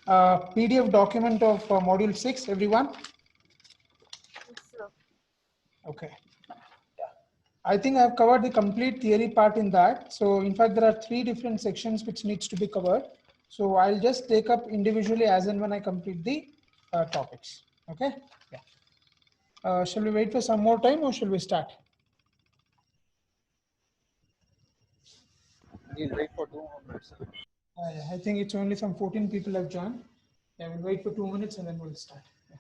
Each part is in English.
PDF document of module 6, everyone? Yes, sir. Okay. I think I've covered the complete theory part in that. So in fact, there are 3 different sections which needs to be covered. So I'll just take up individually as and when I complete the topics. Okay. Yeah. Shall we wait for some more time or shall we start? We'll wait for 2 minutes. I think it's only some 14 people have joined. Yeah, we'll wait for 2 minutes and then we'll start. Yeah.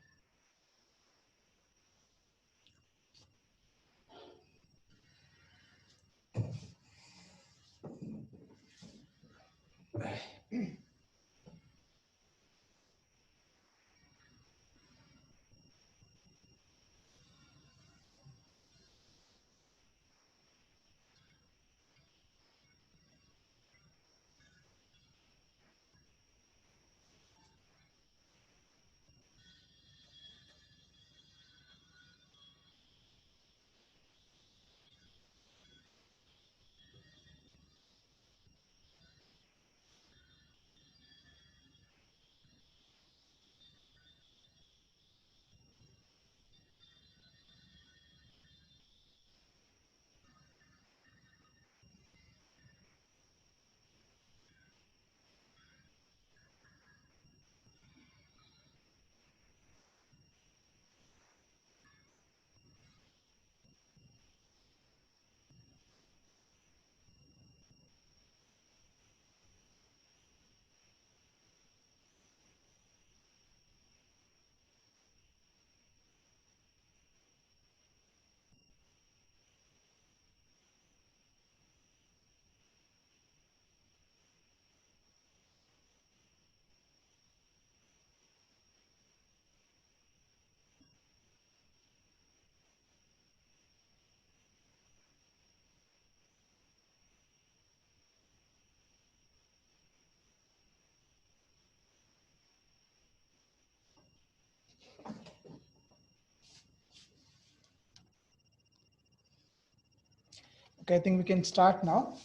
Okay, I think we can start now.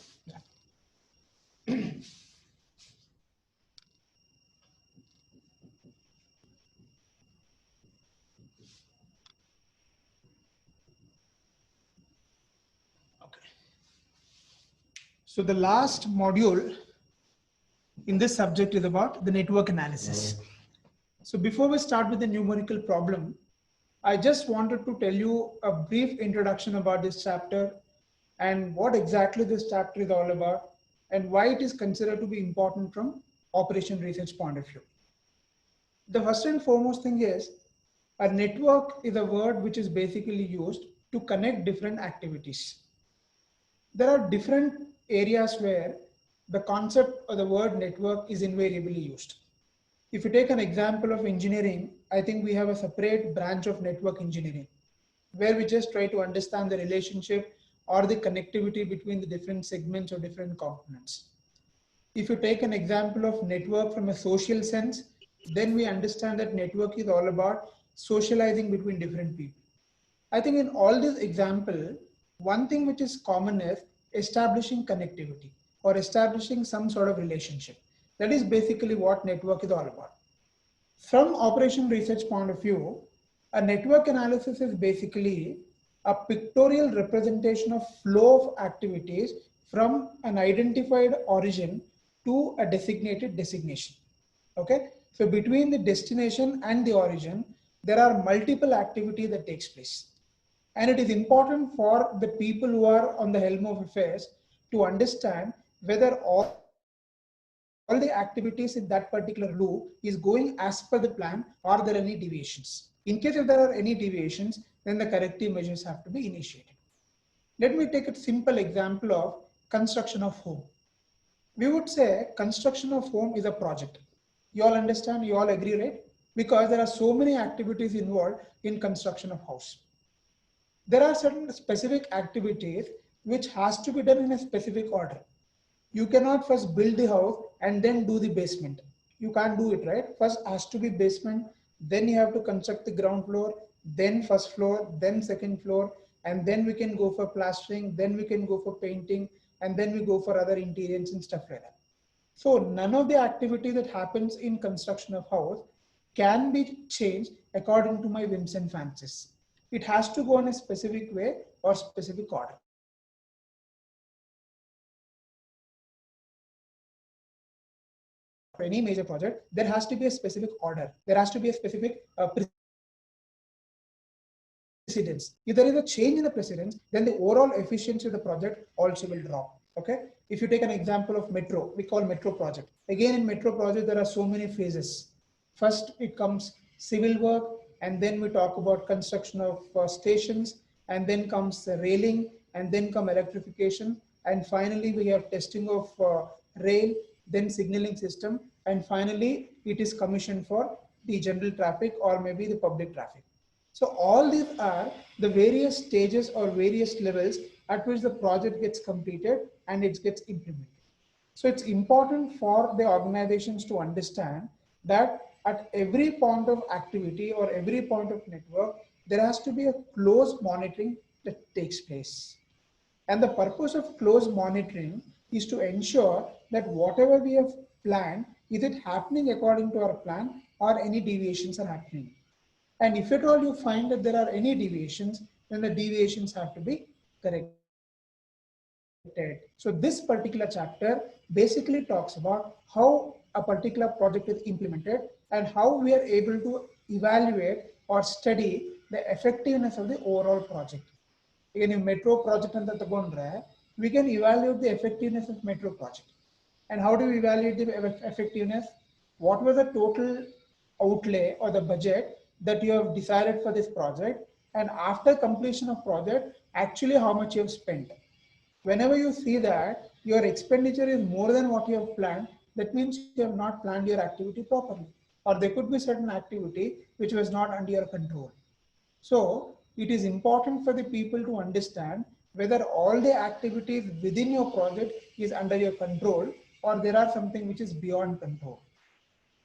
Okay. So the last module in this subject is about the network analysis. So before we start with the numerical problem, I just wanted to tell you a brief introduction about this chapter and what exactly this chapter is all about and why it is considered to be important from operation research point of view. The first and foremost thing is a network is a word which is basically used to connect different activities. There are different areas where the concept or the word network is invariably used. If you take an example of engineering, I think we have a separate branch of network engineering where we just try to understand the relationship or the connectivity between the different segments or different components. If you take an example of network from a social sense, then we understand that network is all about socializing between different people. I think in all this example, one thing which is common is establishing connectivity or establishing some sort of relationship. That is basically what network is all about. From operation research point of view, a network analysis is basically a pictorial representation of flow of activities from an identified origin to a designated destination. Okay, so between the destination and the origin, there are multiple activities that takes place. And it is important for the people who are on the helm of affairs to understand whether all the activities in that particular loop is going as per the plan or are there any deviations. In case if there are any deviations, then the corrective measures have to be initiated. Let me take a simple example of construction of home. We would say construction of home is a project. You all understand, you all agree, right? Because there are so many activities involved in construction of house. There are certain specific activities which has to be done in a specific order. You cannot first build the house and then do the basement. You can't do it, right? First has to be basement, then you have to construct the ground floor, then first floor, then second floor, and then we can go for plastering, then we can go for painting, and then we go for other interiors and stuff like that. So none of the activity that happens in construction of house can be changed according to my whims and fancies. It has to go in a specific way or specific order. For any major project, there has to be a specific order. There has to be a specific precedence. If there is a change in the precedence, then the overall efficiency of the project also will drop. Okay. If you take an example of metro, we call metro project. Again, in metro project, there are so many phases. First, it comes civil work, and then we talk about construction of stations, and then comes the railing, and then come electrification, and finally we have testing of rail, then signaling system, and finally it is commissioned for the general traffic or maybe the public traffic. So all these are the various stages or various levels at which the project gets completed and it gets implemented. So it's important for the organizations to understand that at every point of activity or every point of network, there has to be a close monitoring that takes place. And the purpose of close monitoring is to ensure that whatever we have planned, is it happening according to our plan or any deviations are happening. And if at all you find that there are any deviations, then the deviations have to be corrected. So this particular chapter basically talks about how a particular project is implemented and how we are able to evaluate or study the effectiveness of the overall project. Again, in metro project, we can evaluate the effectiveness of metro project. And how do we evaluate the effectiveness? What was the total outlay or the budget that you have decided for this project? And after completion of project, actually how much you have spent. Whenever you see that your expenditure is more than what you have planned, that means you have not planned your activity properly. Or there could be certain activity which was not under your control. So it is important for the people to understand whether all the activities within your project is under your control or there are something which is beyond control.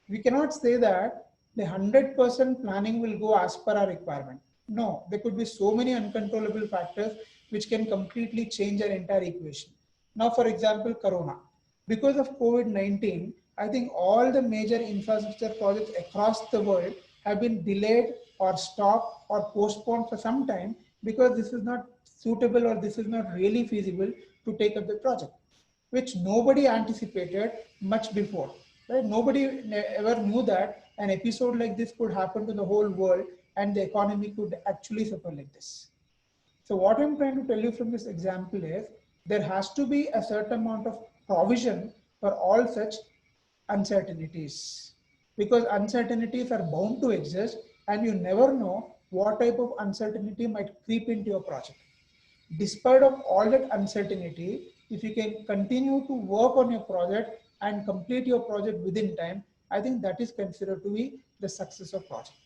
We cannot say that the 100% planning will go as per our requirement. No, there could be so many uncontrollable factors which can completely change our entire equation. Now, for example, Corona. Because of COVID-19, I think all the major infrastructure projects across the world have been delayed or stopped or postponed for some time because this is not suitable or this is not really feasible to take up the project, which nobody anticipated much before. Right? Nobody ever knew that an episode like this could happen to the whole world and the economy could actually suffer like this. So what I'm trying to tell you from this example is there has to be a certain amount of provision for all such uncertainties, because uncertainties are bound to exist and you never know what type of uncertainty might creep into your project. Despite of all that uncertainty, if you can continue to work on your project and complete your project within time, I think that is considered to be the success of project.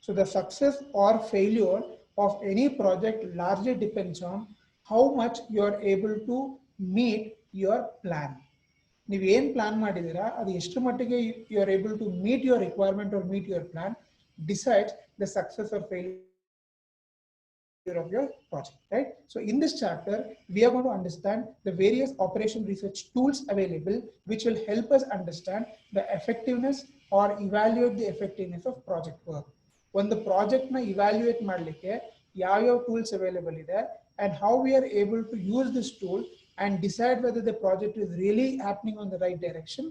So the success or failure of any project largely depends on how much you are able to meet your plan. ನೀವು ಏನು plan ಮಾಡಿದ್ದೀರಾ ಅದು ಎಷ್ಟು ಮಟ್ಟಿಗೆ you are able to meet your requirement or meet your plan decides the success or failure of your project, right? So in this chapter, we are going to understand the various operation research tools available, which will help us understand the effectiveness or evaluate the effectiveness of project work. When the project na evaluate ಮಾಡಲಿಕ್ಕೆ ಯಾವ tools available ಇದೆ and how we are able to use this tool and decide whether the project is really happening on the right direction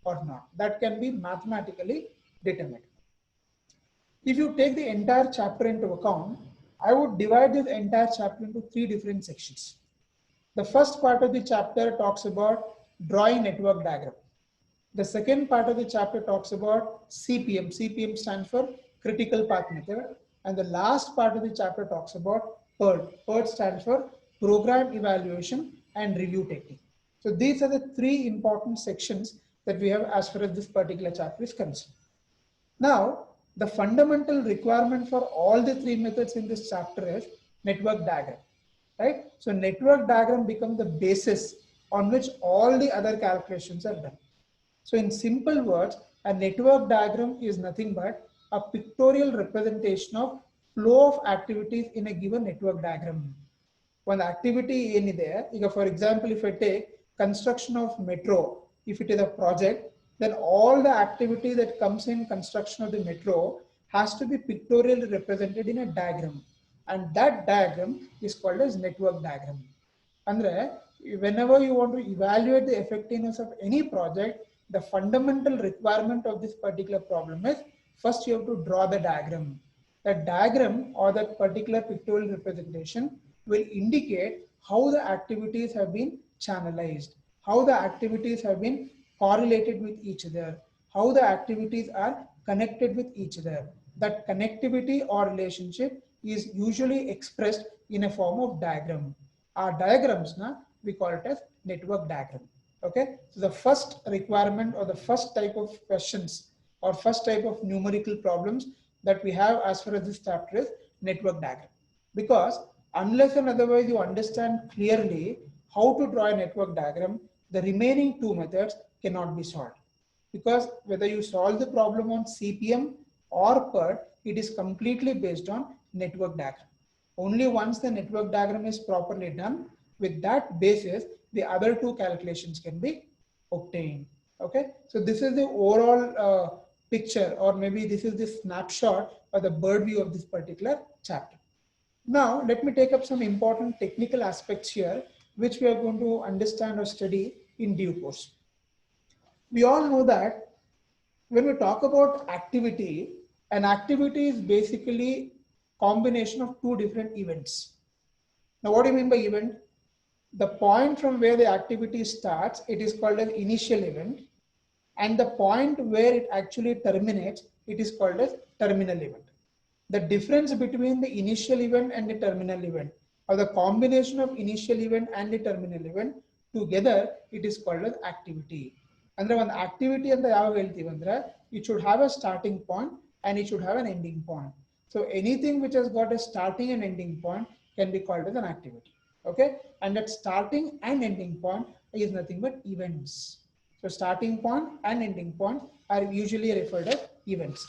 or not. That can be mathematically determined. If you take the entire chapter into account, I would divide this entire chapter into 3 different sections. The first part of the chapter talks about drawing network diagram. The second part of the chapter talks about CPM. CPM stands for critical path method. And the last part of the chapter talks about PERT. PERT stands for program evaluation and review technique. So these are the 3 important sections that we have as far as this particular chapter is concerned. Now, the fundamental requirement for all the 3 methods in this chapter is network diagram, right? So network diagram becomes the basis on which all the other calculations are done. So in simple words, a network diagram is nothing but a pictorial representation of flow of activities in a given network diagram. One activity in there, for example, if I take construction of metro, if it is a project, then all the activity that comes in construction of the metro has to be pictorially represented in a diagram. And that diagram is called as network diagram. Andre, whenever you want to evaluate the effectiveness of any project, the fundamental requirement of this particular problem is first you have to draw the diagram. That diagram or that particular pictorial representation will indicate how the activities have been channelized, how the activities have been correlated with each other, how the activities are connected with each other. That connectivity or relationship is usually expressed in a form of diagram. Our diagrams, we call it as network diagram. Okay, so the first requirement or the first type of questions or first type of numerical problems that we have as far as this chapter is network diagram. Because unless and otherwise you understand clearly how to draw a network diagram, the remaining two methods cannot be solved. Because whether you solve the problem on CPM or PERT, it is completely based on network diagram. Only once the network diagram is properly done, with that basis, the other two calculations can be obtained. Okay, so this is the overall picture, or maybe this is the snapshot or the bird view of this particular chapter. Now, let me take up some important technical aspects here, which we are going to understand or study in due course. We all know that when we talk about activity, an activity is basically combination of two different events. Now, what do you mean by event? The point from where the activity starts, it is called an initial event, and the point where it actually terminates, it is called as terminal event. The difference between the initial event and the terminal event, or the combination of initial event and the terminal event together, it is called as activity. Andre one activity and the it should have a starting point and it should have an ending point. So anything which has got a starting and ending point can be called as an activity. Okay, and that starting and ending point is nothing but events. So starting point and ending point are usually referred as events.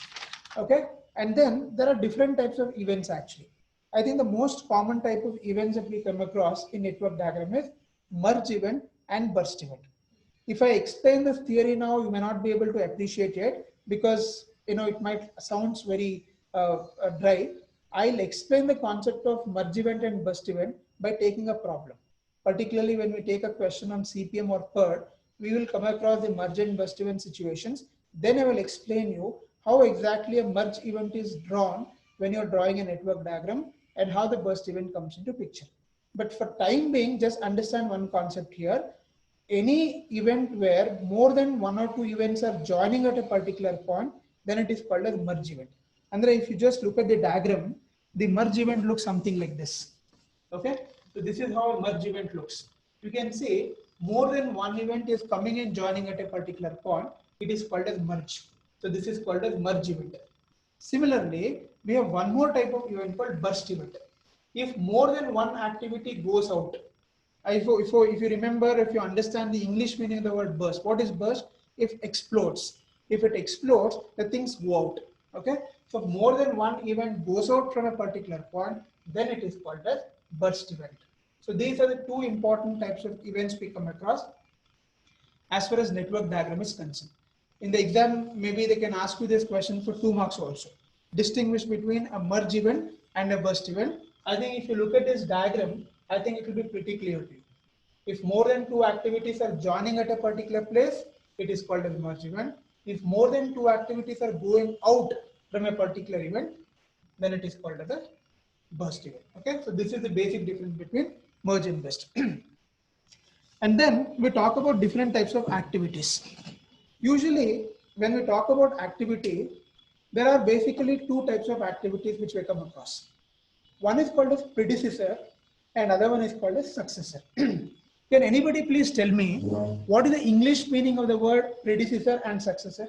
Okay, and then there are different types of events actually. I think the most common type of events that we come across in network diagram is merge event and burst event. If I explain this theory now, you may not be able to appreciate it because it might sounds very dry. I'll explain the concept of merge event and burst event by taking a problem. Particularly when we take a question on CPM or PERT, we will come across the merge and burst event situations. Then I will explain you how exactly a merge event is drawn when you're drawing a network diagram and how the burst event comes into picture. But for time being, just understand one concept here. Any event where more than one or two events are joining at a particular point, then it is called as merge event. And if you just look at the diagram, the merge event looks something like this. Okay, so this is how a merge event looks. You can see more than one event is coming and joining at a particular point. It is called as merge. So this is called as merge event. Similarly, we have one more type of event called burst event. If more than one activity goes out, if you remember, if you understand the English meaning of the word burst, what is burst? If explodes. If it explodes, the things go out. Okay, so more than one event goes out from a particular point, then it is called as burst event. So these are the two important types of events we come across as far as network diagram is concerned. In the exam, maybe they can ask you this question for 2 marks also. Distinguish between a merge event and a burst event. I think if you look at this diagram, I think it will be pretty clear to you. If more than two activities are joining at a particular place, it is called as merge event. If more than two activities are going out from a particular event, then it is called as a burst event. Okay, so this is the basic difference between merge and burst. And then we talk about different types of activities. Usually, when we talk about activity, there are basically two types of activities which we come across. One is called as predecessor and other one is called as successor. Can anybody please tell me what is the English meaning of the word predecessor and successor?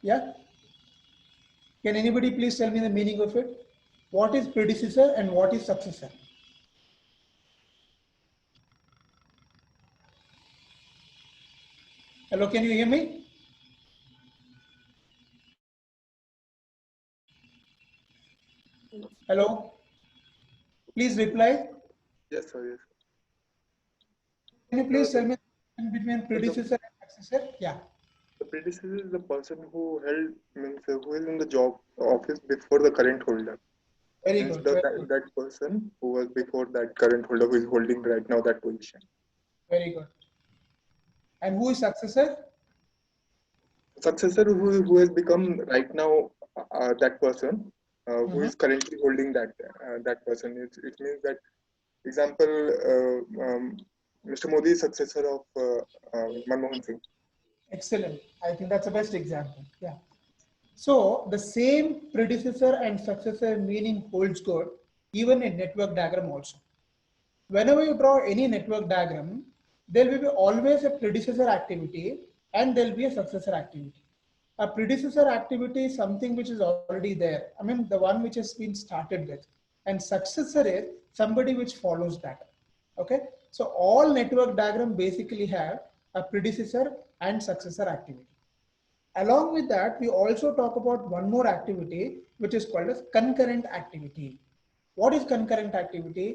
Yeah? Can anybody please tell me the meaning of it? What is predecessor and what is successor? Hello, can you hear me? Hello? Please reply. Yes, sir. Yes. you please tell me between The predecessor and successor? Yeah, the predecessor is the person who held means who is in the job office before the current holder. very Means good, very good, that person who was before that current holder who is holding right now that position. very good. And who is successor? Successor who has become right now that person who Mhm. is currently holding that person. It means that example Mr. Modi is successor of Manmohan Singh. Excellent. I think that's the best example. Yeah. So the same predecessor and successor meaning holds good even in network diagram also. Whenever you draw any network diagram, there will be always a predecessor activity and there will be a successor activity. A predecessor activity is something which is already there. I mean, the one which has been started with. And successor is somebody which follows that. Okay. So all network diagram basically have a predecessor and successor activity. Along with that, we also talk about one more activity, which is called as concurrent activity. What is concurrent activity?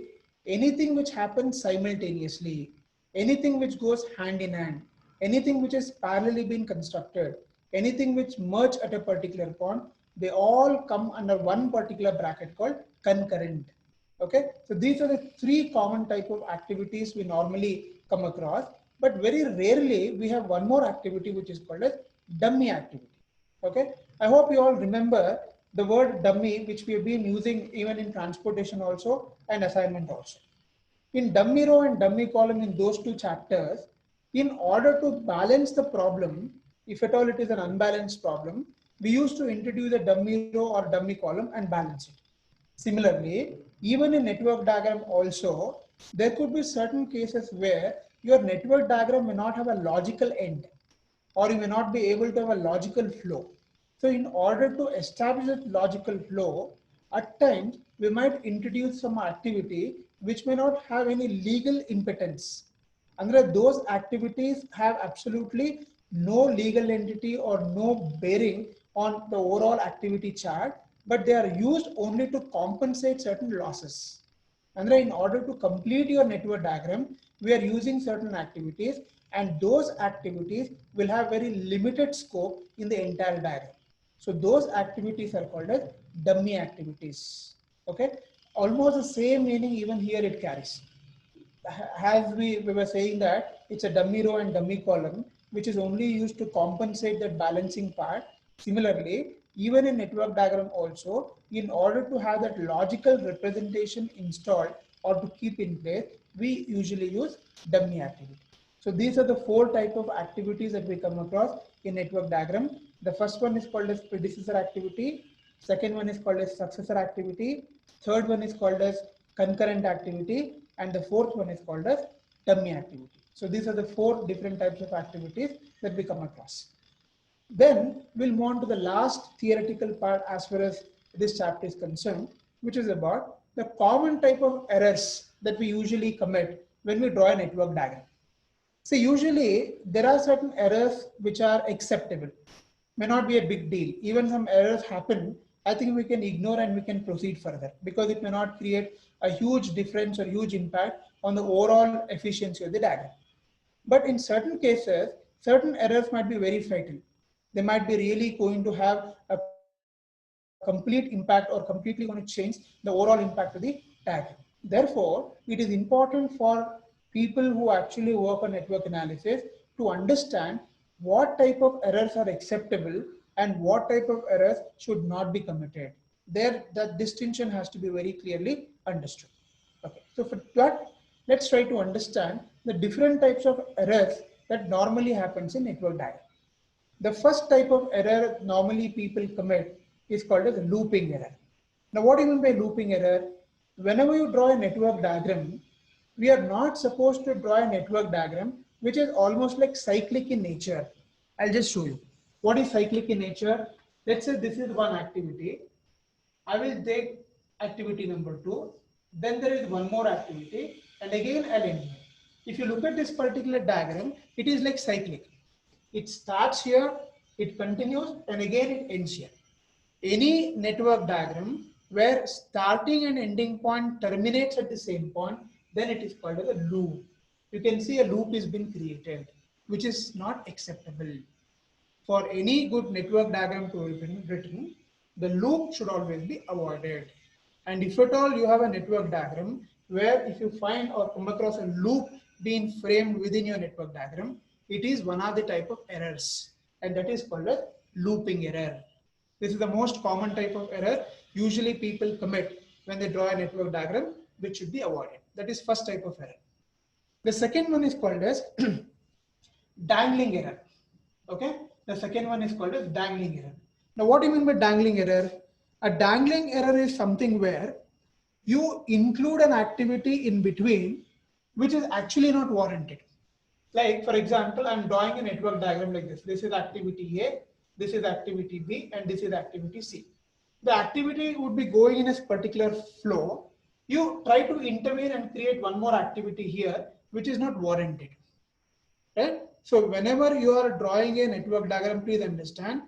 Anything which happens simultaneously, anything which goes hand in hand, anything which is parallelly being constructed, anything which merge at a particular point, they all come under one particular bracket called concurrent. Okay, so these are the three common type of activities we normally come across, but very rarely we have one more activity which is called as dummy activity. Okay, I hope you all remember the word dummy, which we have been using even in transportation also and assignment also. In dummy row and dummy column, in those two chapters, in order to balance the problem, if at all it is an unbalanced problem, we used to introduce a dummy row or dummy column and balance it. Similarly, even in network diagram also, there could be certain cases where your network diagram may not have a logical end, or you may not be able to have a logical flow. So in order to establish that logical flow, at times we might introduce some activity which may not have any legal impotence. And those activities have absolutely no legal entity or no bearing on the overall activity chart, but they are used only to compensate certain losses. And in order to complete your network diagram, we are using certain activities, and those activities will have very limited scope in the entire diagram. So those activities are called as dummy activities. Okay, almost the same meaning even here it carries. As we were saying that it's a dummy row and dummy column, which is only used to compensate that balancing part. Similarly, even in network diagram also, in order to have that logical representation installed or to keep in place, we usually use dummy activity. So these are the four type of activities that we come across in network diagram. The first one is called as predecessor activity. Second one is called as successor activity. Third one is called as concurrent activity. And the fourth one is called as dummy activity. So these are the four different types of activities that we come across. Then we'll move on to the last theoretical part as far as this chapter is concerned, which is about the common type of errors that we usually commit when we draw a network diagram. So usually there are certain errors which are acceptable, may not be a big deal. Even some errors happen, I think we can ignore and we can proceed further because it may not create a huge difference or huge impact on the overall efficiency of the diagram. But in certain cases, certain errors might be very fatal. They might be really going to have a complete impact or completely going to change the overall impact of the diagram. Therefore, it is important for people who actually work on network analysis to understand what type of errors are acceptable and what type of errors should not be committed. There, that distinction has to be very clearly understood. Okay, so for that, let's try to understand the different types of errors that normally happens in network diagram. The first type of error normally people commit is called as looping error. Now, what do you mean by looping error? Whenever you draw a network diagram, we are not supposed to draw a network diagram which is almost like cyclic in nature. I'll just show you. What is cyclic in nature? Let's say this is one activity. I will take activity number 2. Then there is one more activity, and again I'll end here. If you look at this particular diagram, it is like cyclic. It starts here, it continues, and again it ends here. Any network diagram where starting and ending point terminates at the same point, then it is called as a loop. you can see a loop is been created, which is not acceptable. For any good network diagram to be written, the loop should always be avoided. And if at all you have a network diagram where if you find or come across a loop being framed within your network diagram, it is one of the type of errors, and that is called a looping error. This is the most common type of error usually people commit when they draw a network diagram, which should be avoided. That is first type of error. The second one is called as dangling error. Okay, the second one is called as dangling error. Now, what do you mean by dangling error? A dangling error is something where you include an activity in between which is actually not warranted. Like, for example, I'm drawing a network diagram like this. This is activity A, this is activity B, and this is activity C. The activity would be going in a particular flow. You try to intervene and create one more activity here, which is not warranted. Right? So whenever you are drawing a network diagram, please understand,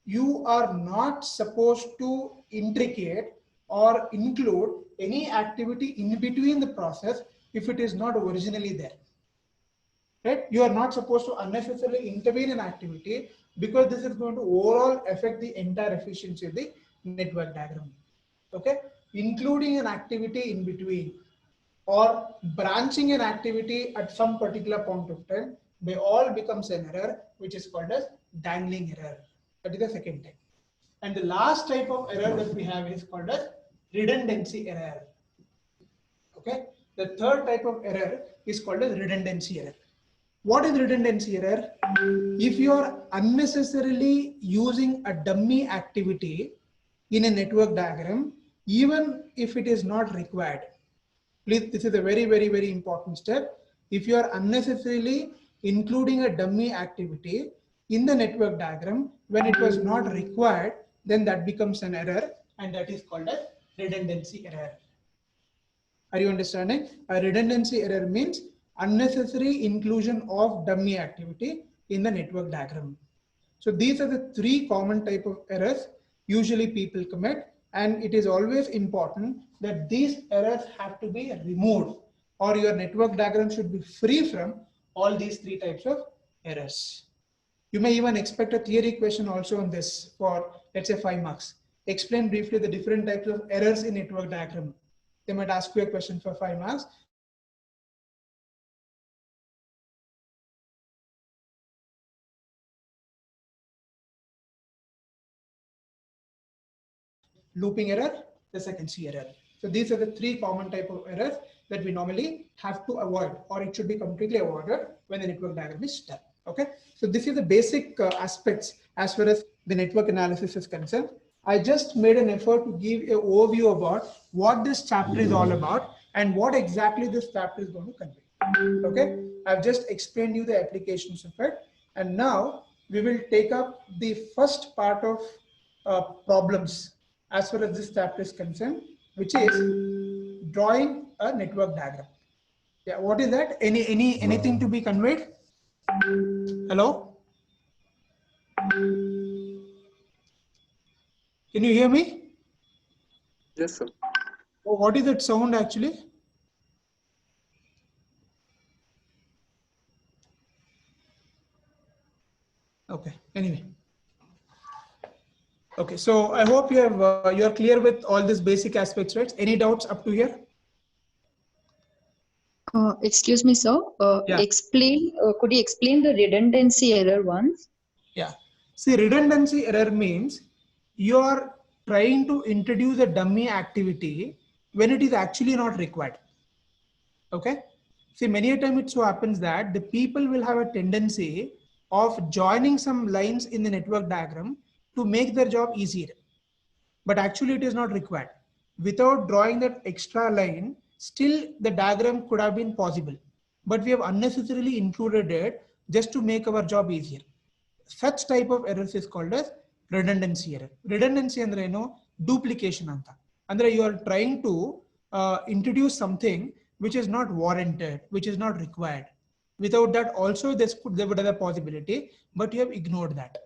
you are not supposed to intricate or include any activity in between the process if it is not originally there. Right? You are not supposed to unnecessarily intervene in activity because this is going to overall affect the entire efficiency of the network diagram. Okay? Including an activity in between or branching an activity at some particular point of time, they all becomes an error, which is called as dangling error. That is the second type. And the last type of error that we have is called as redundancy error. Okay. The third type of error is called as redundancy error. What is redundancy error? If you are unnecessarily using a dummy activity in a network diagram, even if it is not required. Please, this is a very, very, very important step. If you are unnecessarily including a dummy activity in the network diagram when it was not required, then that becomes an error, and that is called a redundancy error. Are you understanding? A redundancy error means unnecessary inclusion of dummy activity in the network diagram. So these are the three common type of errors usually people commit, and it is always important that these errors have to be removed, or your network diagram should be free from all these three types of errors. You may even expect a theory question also on this for, let's say, 5 marks. Explain briefly the different types of errors in network diagram. They might ask you a question for 5 marks. Looping error, the second C error. So these are the three common type of errors that we normally have to avoid, or it should be completely avoided when the network diagram is done. Okay. So this is the basic aspects as far as the network analysis is concerned. I just made an effort to give an overview about what this chapter is all about and what exactly this chapter is going to convey. Okay. I've just explained you the applications of it. And now we will take up the first part of problems as far as this chapter is concerned, which is drawing a network diagram. Yeah, what is that? Anything to be conveyed? Hello? Can you hear me? Yes, sir. Oh, what is that sound actually? Okay, anyway. Okay, so I hope you're clear with all these basic aspects, right? Any doubts up to here? Excuse me, sir. Yeah. Could you explain the redundancy error once? Yeah. See, redundancy error means you are trying to introduce a dummy activity when it is actually not required. Okay. See, many a time it so happens that the people will have a tendency of joining some lines in the network diagram to make their job easier. But actually it is not required. Without drawing that extra line, still the diagram could have been possible. But we have unnecessarily included it just to make our job easier. Such type of errors is called as redundancy error. Redundancy andre duplication anta. Andre you are trying to introduce something which is not warranted, which is not required. Without that also there would have a possibility, but you have ignored that.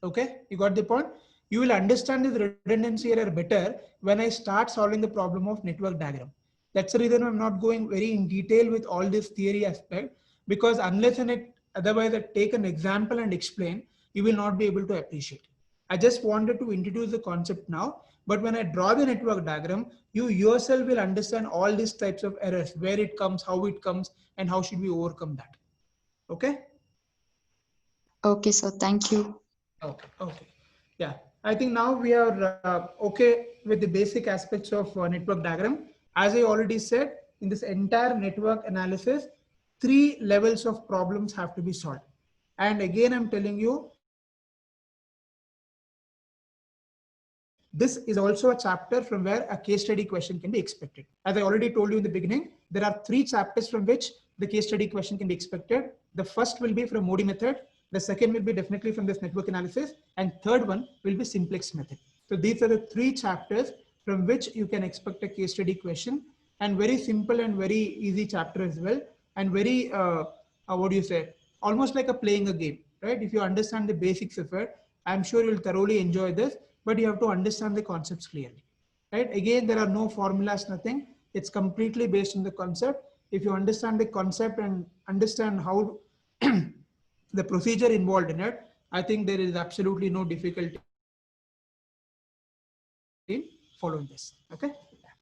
Okay, you got the point? You will understand this redundancy error better when I start solving the problem of network diagram. That's the reason I'm not going very in detail with all this theory aspect, because unless and otherwise I take an example and explain, you will not be able to appreciate. I just wanted to introduce the concept now, but when I draw the network diagram, you yourself will understand all these types of errors, where it comes, how it comes, and how should we overcome that. Okay? Okay, sir. Thank you. Okay, okay. Yeah, I think now we are okay with the basic aspects of network diagram. As I already said, in this entire network analysis, 3 levels of problems have to be solved. And again, I'm telling you, this is also a chapter from where a case study question can be expected. As I already told you in the beginning, there are 3 chapters from which the case study question can be expected. The first will be from Modi method. The second will be definitely from this network analysis. And third one will be simplex method. So these are the 3 chapters from which you can expect a case study question, and very simple and very easy chapter as well. And very, what do you say? Almost like a playing a game, right? If you understand the basics of it, I'm sure you'll thoroughly enjoy this, but you have to understand the concepts clearly, right? Again, there are no formulas, nothing. It's completely based on the concept. If you understand the concept and understand how the procedure involved in it, I think there is absolutely no difficulty in following this. Okay,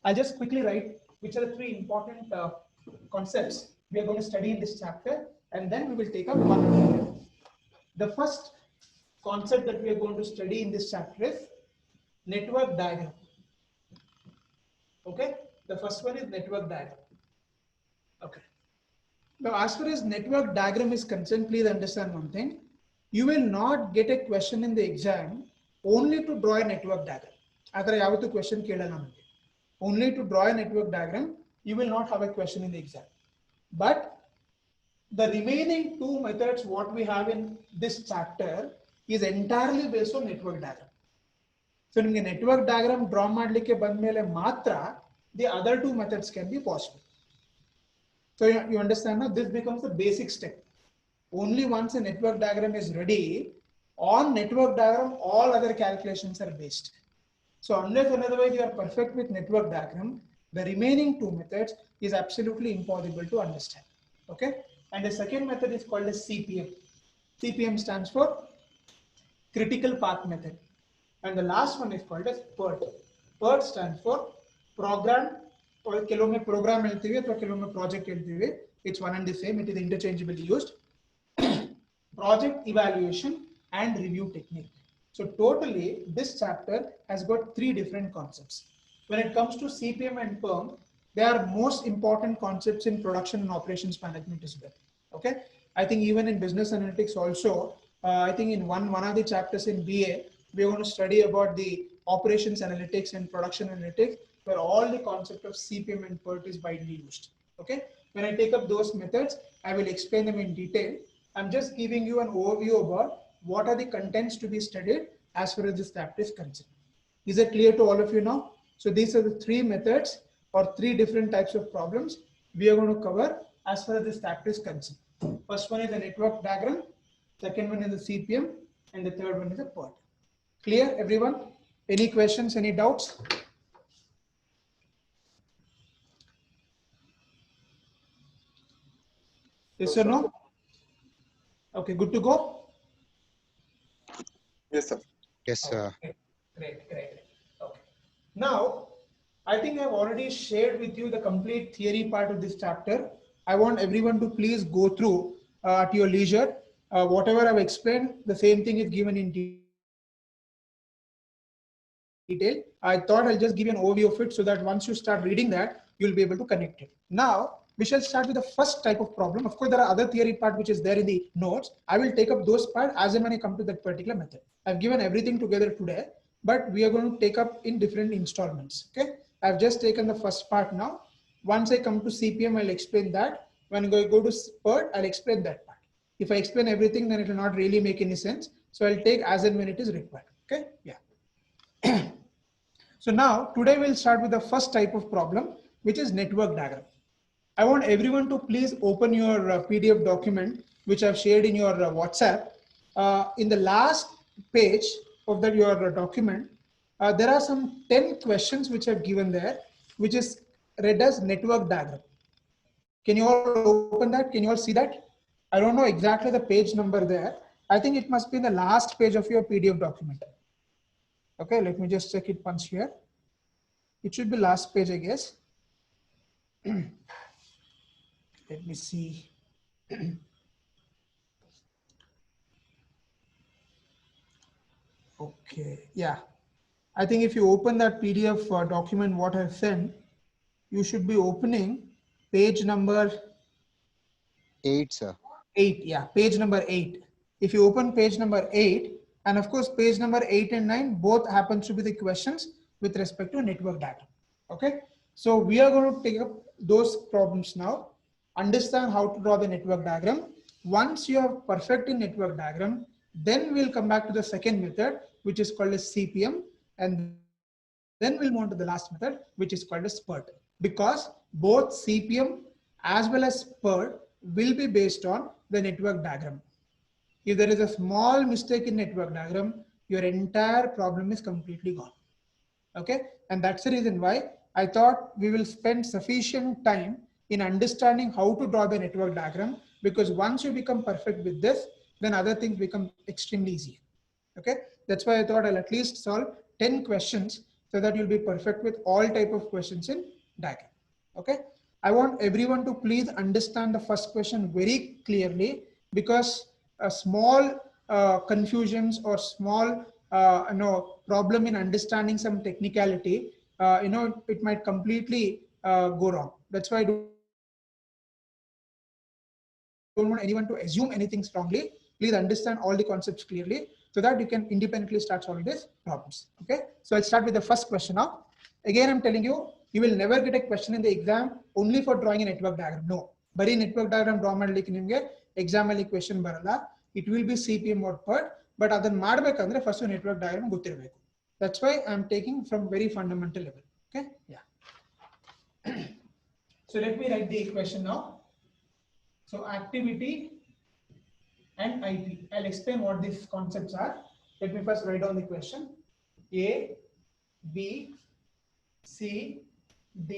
I'll just quickly write which are the 3 important concepts we are going to study in this chapter, and then we will take up one by one. The first concept that we are going to study in this chapter is network diagram. Okay, the first one is network diagram. Okay, now as far as network diagram is concerned, please understand one thing. You will not get a question in the exam only to draw a network diagram. Adara yavatu question kelala nಮಗೆ. Only to draw a network diagram, you will not have a question in the exam. But the remaining 2 methods what we have in this chapter is entirely based on network diagram. So ನಿಮಗೆ network diagram draw ಮಾಡಲಿಕ್ಕೆ ಬಂದಮೇಲೆ ಮಾತ್ರ the other 2 methods can be possible. So you understand now, this becomes the basic step. Only once a network diagram is ready, on network diagram all other calculations are based. So unless and otherwise you are perfect with network diagram, the remaining 2 methods is absolutely impossible to understand. Okay, and the second method is called as CPM. CPM stands for critical path method, and the last one is called as PERT. PERT stands for program, or ಕೆಲವೊಮ್ಮೆ program ಹೇಳ್ತೀವಿ ಅಥವಾ ಕೆಲವೊಮ್ಮೆ project ಹೇಳ್ತೀವಿ. It's one and the same. It is interchangeably used. Project evaluation and review technique. So totally this chapter has got 3 different concepts. When it comes to CPM and PERM, they are most important concepts in production and operations management as well. Okay, I think even in business analytics also, I think in one of the chapters in BA, we are going to study about the operations analytics and production analytics, where all the concept of CPM and PERT is widely used. Okay, when I take up those methods, I will explain them in detail. I'm just giving you an overview about what are the contents to be studied as far as this chapter is concerned. Is it clear to all of you now? So these are the 3 methods or 3 different types of problems we are going to cover as far as this chapter is concerned. First one is the network diagram, second one is the CPM, and the third one is the PERT. Clear, everyone? Any questions, any doubts? Yes or no? Okay, good to go? Yes, sir. Yes, sir. Okay, great. Okay. Now, I think I've already shared with you the complete theory part of this chapter. I want everyone to please go through at your leisure. Whatever I've explained, the same thing is given in detail. I thought I'll just give you an overview of it so that once you start reading that, you'll be able to connect it. Now, we shall start with the first type of problem. Of course, there are other theory part which is there in the notes. I will take up those part as and when I come to that particular method. I've given everything together today, but we are going to take up in different installments. Okay, I've just taken the first part now. Once I come to CPM, I'll explain that. When I go to PERT, I'll explain that part. If I explain everything, then it will not really make any sense. So I'll take as and when it is required. Okay, yeah. So now today we'll start with the first type of problem, which is network diagram. I want everyone to please open your PDF document, which I've shared in your WhatsApp. In the last page of that your document, there are some 10 questions which I've given there, which is read as network diagram. Can you all open that? Can you all see that? I don't know exactly the page number there. I think it must be the last page of your PDF document. Okay, let me just check it once here. It should be last page, I guess. Let me see. Okay, yeah. I think if you open that PDF document, what I've sent, you should be opening page number 8, sir. 8. Yeah, page number 8. If you open page number 8, and of course, page number 8 and 9, both happens to be the questions with respect to network diagram. Okay, so we are going to take up those problems now. Understand how to draw the network diagram. Once you are perfect in network diagram, then we'll come back to the second method, which is called as CPM, and then we'll move on to the last method, which is called as PERT, because both CPM as well as PERT will be based on the network diagram. If there is a small mistake in network diagram, your entire problem is completely gone. Okay, and that's the reason why I thought we will spend sufficient time in understanding how to draw the network diagram, because once you become perfect with this, then other things become extremely easy. Okay, that's why I thought I'll at least solve 10 questions so that you'll be perfect with all type of questions in diagram. Okay, I want everyone to please understand the first question very clearly, because a small confusions or small problem in understanding some technicality, it might completely go wrong. That's why I don't want anyone to assume anything strongly. Please understand all the concepts clearly so that you can independently start solving these problems. Okay, so I'll start with the first question now. Again, I'm telling you, you will never get a question in the exam only for drawing a network diagram. No, bari network diagram draw ಮಾಡಲಿಕ್ಕೆ ನಿಮಗೆ exam ಅಲ್ಲಿ question ಬರಲ್ಲ. It will be CPM or PERT, but ಅದನ್ನ ಮಾಡಬೇಕಂದ್ರೆ first network diagram ಗೊತ್ತಿರಬೇಕು. That's why I'm taking from very fundamental level. Okay, yeah. So let me write the equation now. So activity and IP. I'll explain what these concepts are. Let me first write down the question. A, B, C, D,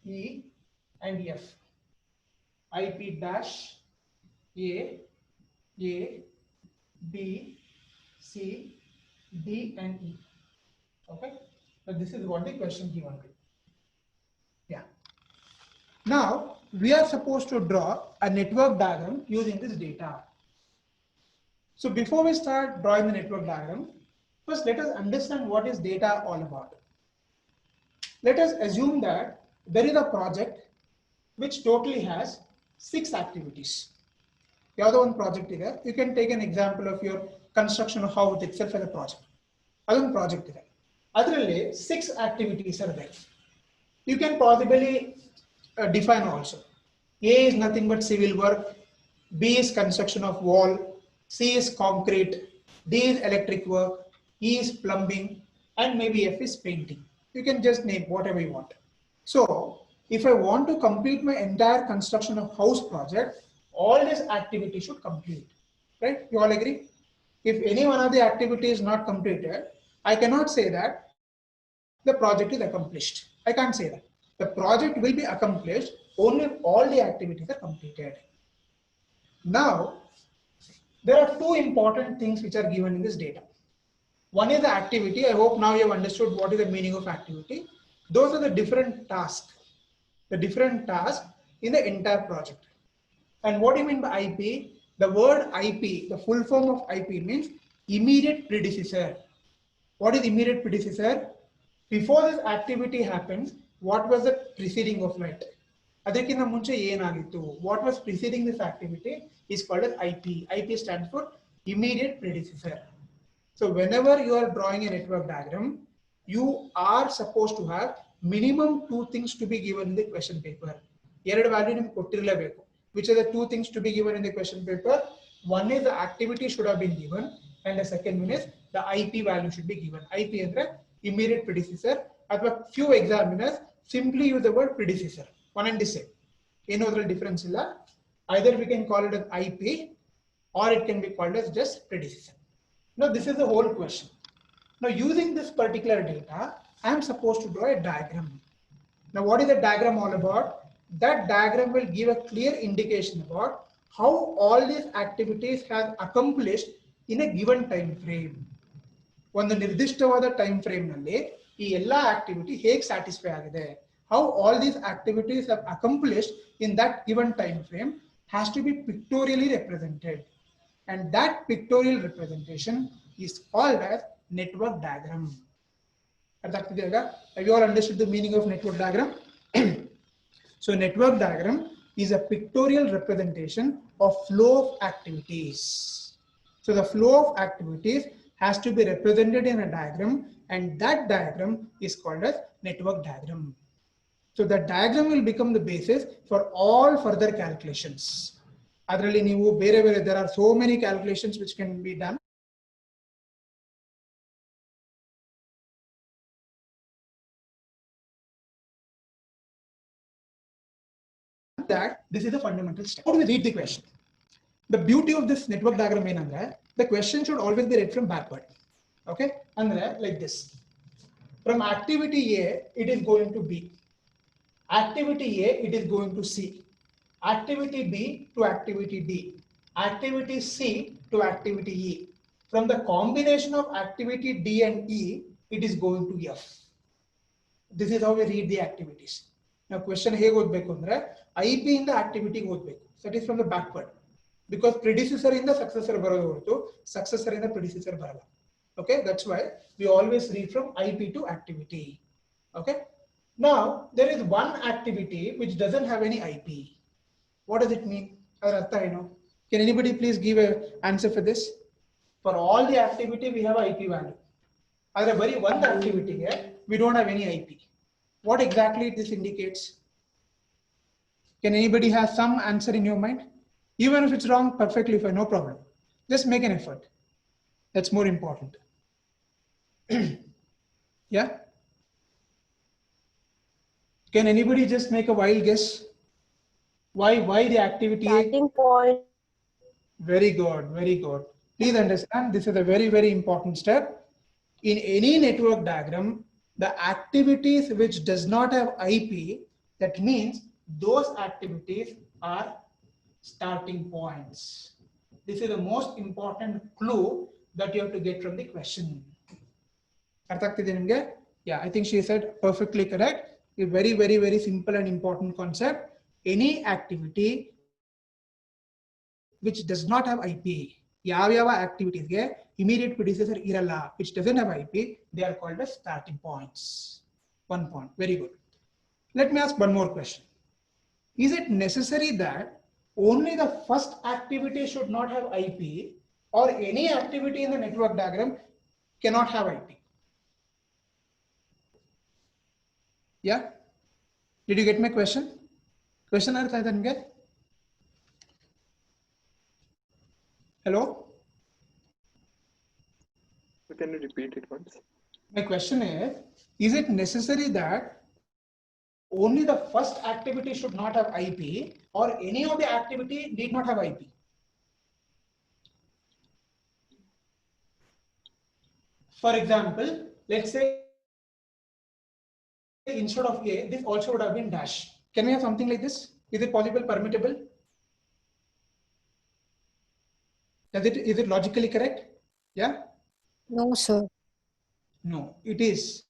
E, and F. IP dash A, B, C, D, and E. Okay, so this is what the question given to. Yeah. Now we are supposed to draw a network diagram using this data. So before we start drawing the network diagram, first let us understand what is data all about. Let us assume that there is a project which totally has 6 activities. The other one project here, you can take an example of your construction of house itself as a project. Other project here. Otherly 6 activities are there. You can possibly define also. A is nothing but civil work, B is construction of wall, C is concrete, D is electric work, E is plumbing, and maybe F is painting. You can just name whatever you want. So if I want to complete my entire construction of house project, all these activities should complete, right? You all agree? If any one of the activity is not completed, I cannot say that the project is accomplished. I can't say that. The project will be accomplished only if all the activities are completed. Now, there are 2 important things which are given in this data. One is the activity. I hope now you have understood what is the meaning of activity. Those are the different tasks. The different tasks in the entire project. And what do you mean by IP? The word IP, the full form of IP means immediate predecessor. What is immediate predecessor? Before this activity happens, what was the preceding of it? ಅದಕ್ಕಿಂತ ಮುಂಚೆ ಏನಾಗಿತ್ತು? What was preceding this activity is called as IP. IP stands for immediate predecessor. So whenever you are drawing a network diagram, you are supposed to have minimum 2 things to be given in the question paper. ಎರಡು value ನಿಮಗೆ ಕೊಟ್ಟಿರಲೇಬೇಕು. Which are the 2 things to be given in the question paper? One is the activity should have been given, and the second one is the IP value should be given. IP ಅಂದ್ರೆ immediate predecessor, ಅಥವಾ few examiners simply use the word predecessor. One and the same. No other difference illa. Either we can call it as IP or it can be called as just predecessor. Now this is the whole question. Now using this particular data, I am supposed to draw a diagram. Now, what is the diagram all about? That diagram will give a clear indication about how all these activities have accomplished in a given time frame. ಒಂದು ನಿರ್ದಿಷ್ಟವಾದ time frame ನಲ್ಲಿ ಈ ಎಲ್ಲಾ activity ಹೇಗೆ satisfy ಆಗಿದೆ, how all these activities have accomplished in that given time frame has to be pictorially represented, and that pictorial representation is called as network diagram. Have you all understood the meaning of network diagram? So network diagram is a pictorial representation of flow of activities. So the flow of activities has to be represented in a diagram, and that diagram is called as network diagram. So the diagram will become the basis for all further calculations. Adralli neevu bere bere, there are so many calculations which can be done. That this is a fundamental step. How do we read the question? The beauty of this network diagram enandre, the question should always be read from backward. Okay, andre like this: from activity A it is going to B, activity A it is going to C, activity B to activity D, activity C to activity E. From the combination of activity D and E it is going to F. This is how we read the activities. Now question ಹೇಗೆ ಓದಬೇಕು ಅಂದ್ರೆ IP ಇಂದ activity ಓದಬೇಕು. That is from the backward, because predecessor ಇಂದ successor ಬರೋದು ಹೊರತು successor ಇಂದ predecessor ಬರಲ್ಲ. Okay, that's why we always read from IP to activity. Okay, now there is one activity which doesn't have any IP. What does it mean? Can anybody please give an answer for this? For all the activity we have IP value. Other very one activity here we don't have any IP. What exactly this indicates? Can anybody have some answer in your mind? Even if it's wrong, perfectly fine, no problem. Just make an effort. That's more important. Yeah. Can anybody just make a wild guess? Why the activity? Starting point. Very good, very good. Please understand, this is a very, very important step. In any network diagram, the activities which does not have IP, that means those activities are starting points. This is the most important clue that you have to get from the question. Yeah, I think she said perfectly correct. A very, very, very simple and important concept. Any activity which does not have IP, ಯಾವ activities ಗೆ immediate predecessor ಇರಲ್ಲ, which doesn't have IP, they are called as starting points. 1 point. Very good. Let me ask one more question. Is it necessary that only the first activity should not have IP, or any activity in the network diagram cannot have IP? Yeah? Did you get my question? Question arth aita nimge? Hello? Can you repeat it once? My question is it necessary that only the first activity should not have IP, or any of the activity did not have IP? For example, let's say instead of A, this also would have been dash. Can we have something like this? Is it possible, permittable? Is it logically correct? Yeah? No, sir. No, it is.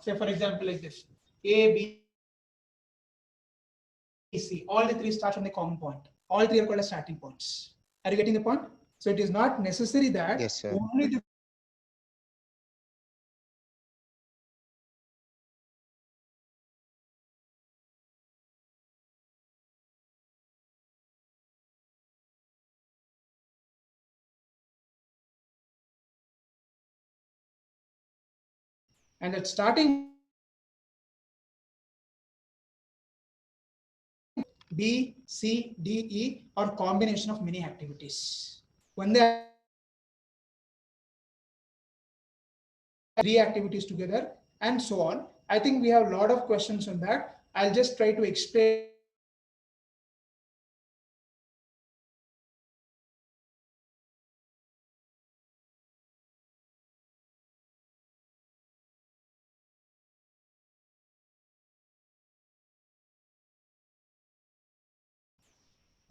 Say for example like this, A, B, C, all the three start from the common point. All three are called as starting points. Are you getting the point? So it is not necessary that Yes, sir. only the and that starting B, C, D, E, or combination of many activities. When they 3 activities together and so on. I think we have a lot of questions on that. I'll just try to explain.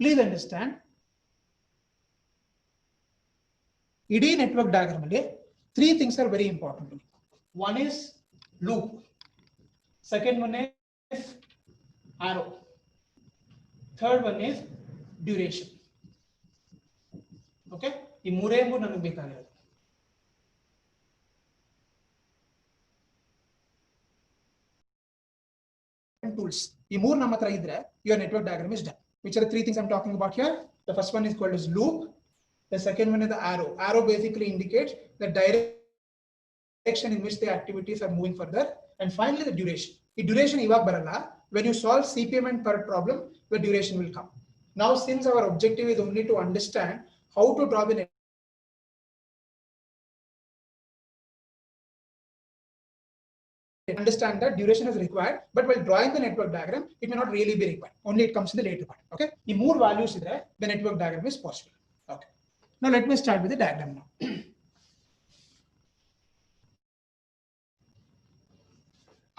Please understand. ED network diagram, 3 things are very important. One is loop. Second one is arrow. Third one is duration. Okay? ಈ ಮೂರೇ ಮೂರು ನನಗೆ ಬೇಕಾಗಿರೋದು. Tools. ಈ ಮೂರು ನಮ್ಮ ಹತ್ರ ಇದ್ರೆ your network diagram is done. Which are the 3 things I'm talking about here? The first one is called as loop. The second one is the arrow. Arrow basically indicates the direction in which the activities are moving further. And finally, the duration. The duration ಇವಾಗ ಬರಲ್ಲ. When you solve CPM and PERT problem, the duration will come. Now, since our objective is only to understand how to draw the understand that duration is required, but while drawing the network diagram, it may not really be required. Only it comes in the later part. Okay. The more values is there, the network diagram is possible. Okay. Now let me start with the diagram now.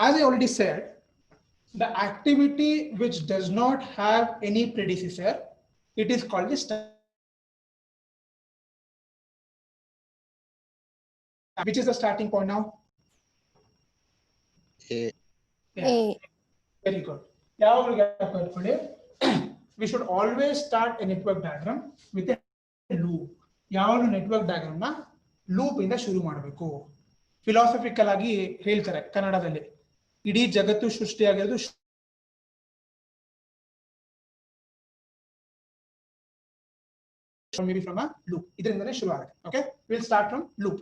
As I already said, the activity which does not have any predecessor, it is called the start. Which is the starting point now? A. Yeah. A. Very good. We should always start a network diagram with a loop. ಯಾವ network diagram ನ loop ಇಂದ ಶುರು ಮಾಡಬೇಕು. Philosophical ಆಗಿ ಹೇಳ್ತಾರೆ ಕನ್ನಡದಲ್ಲಿ. ಇಡೀ ಜಗತ್ತು ಸೃಷ್ಟಿಯಾಗಿರೋದು maybe from a loop. ಇದರಿಂದನೇ ಶುರು ಆಗುತ್ತೆ. Okay? We'll start from loop.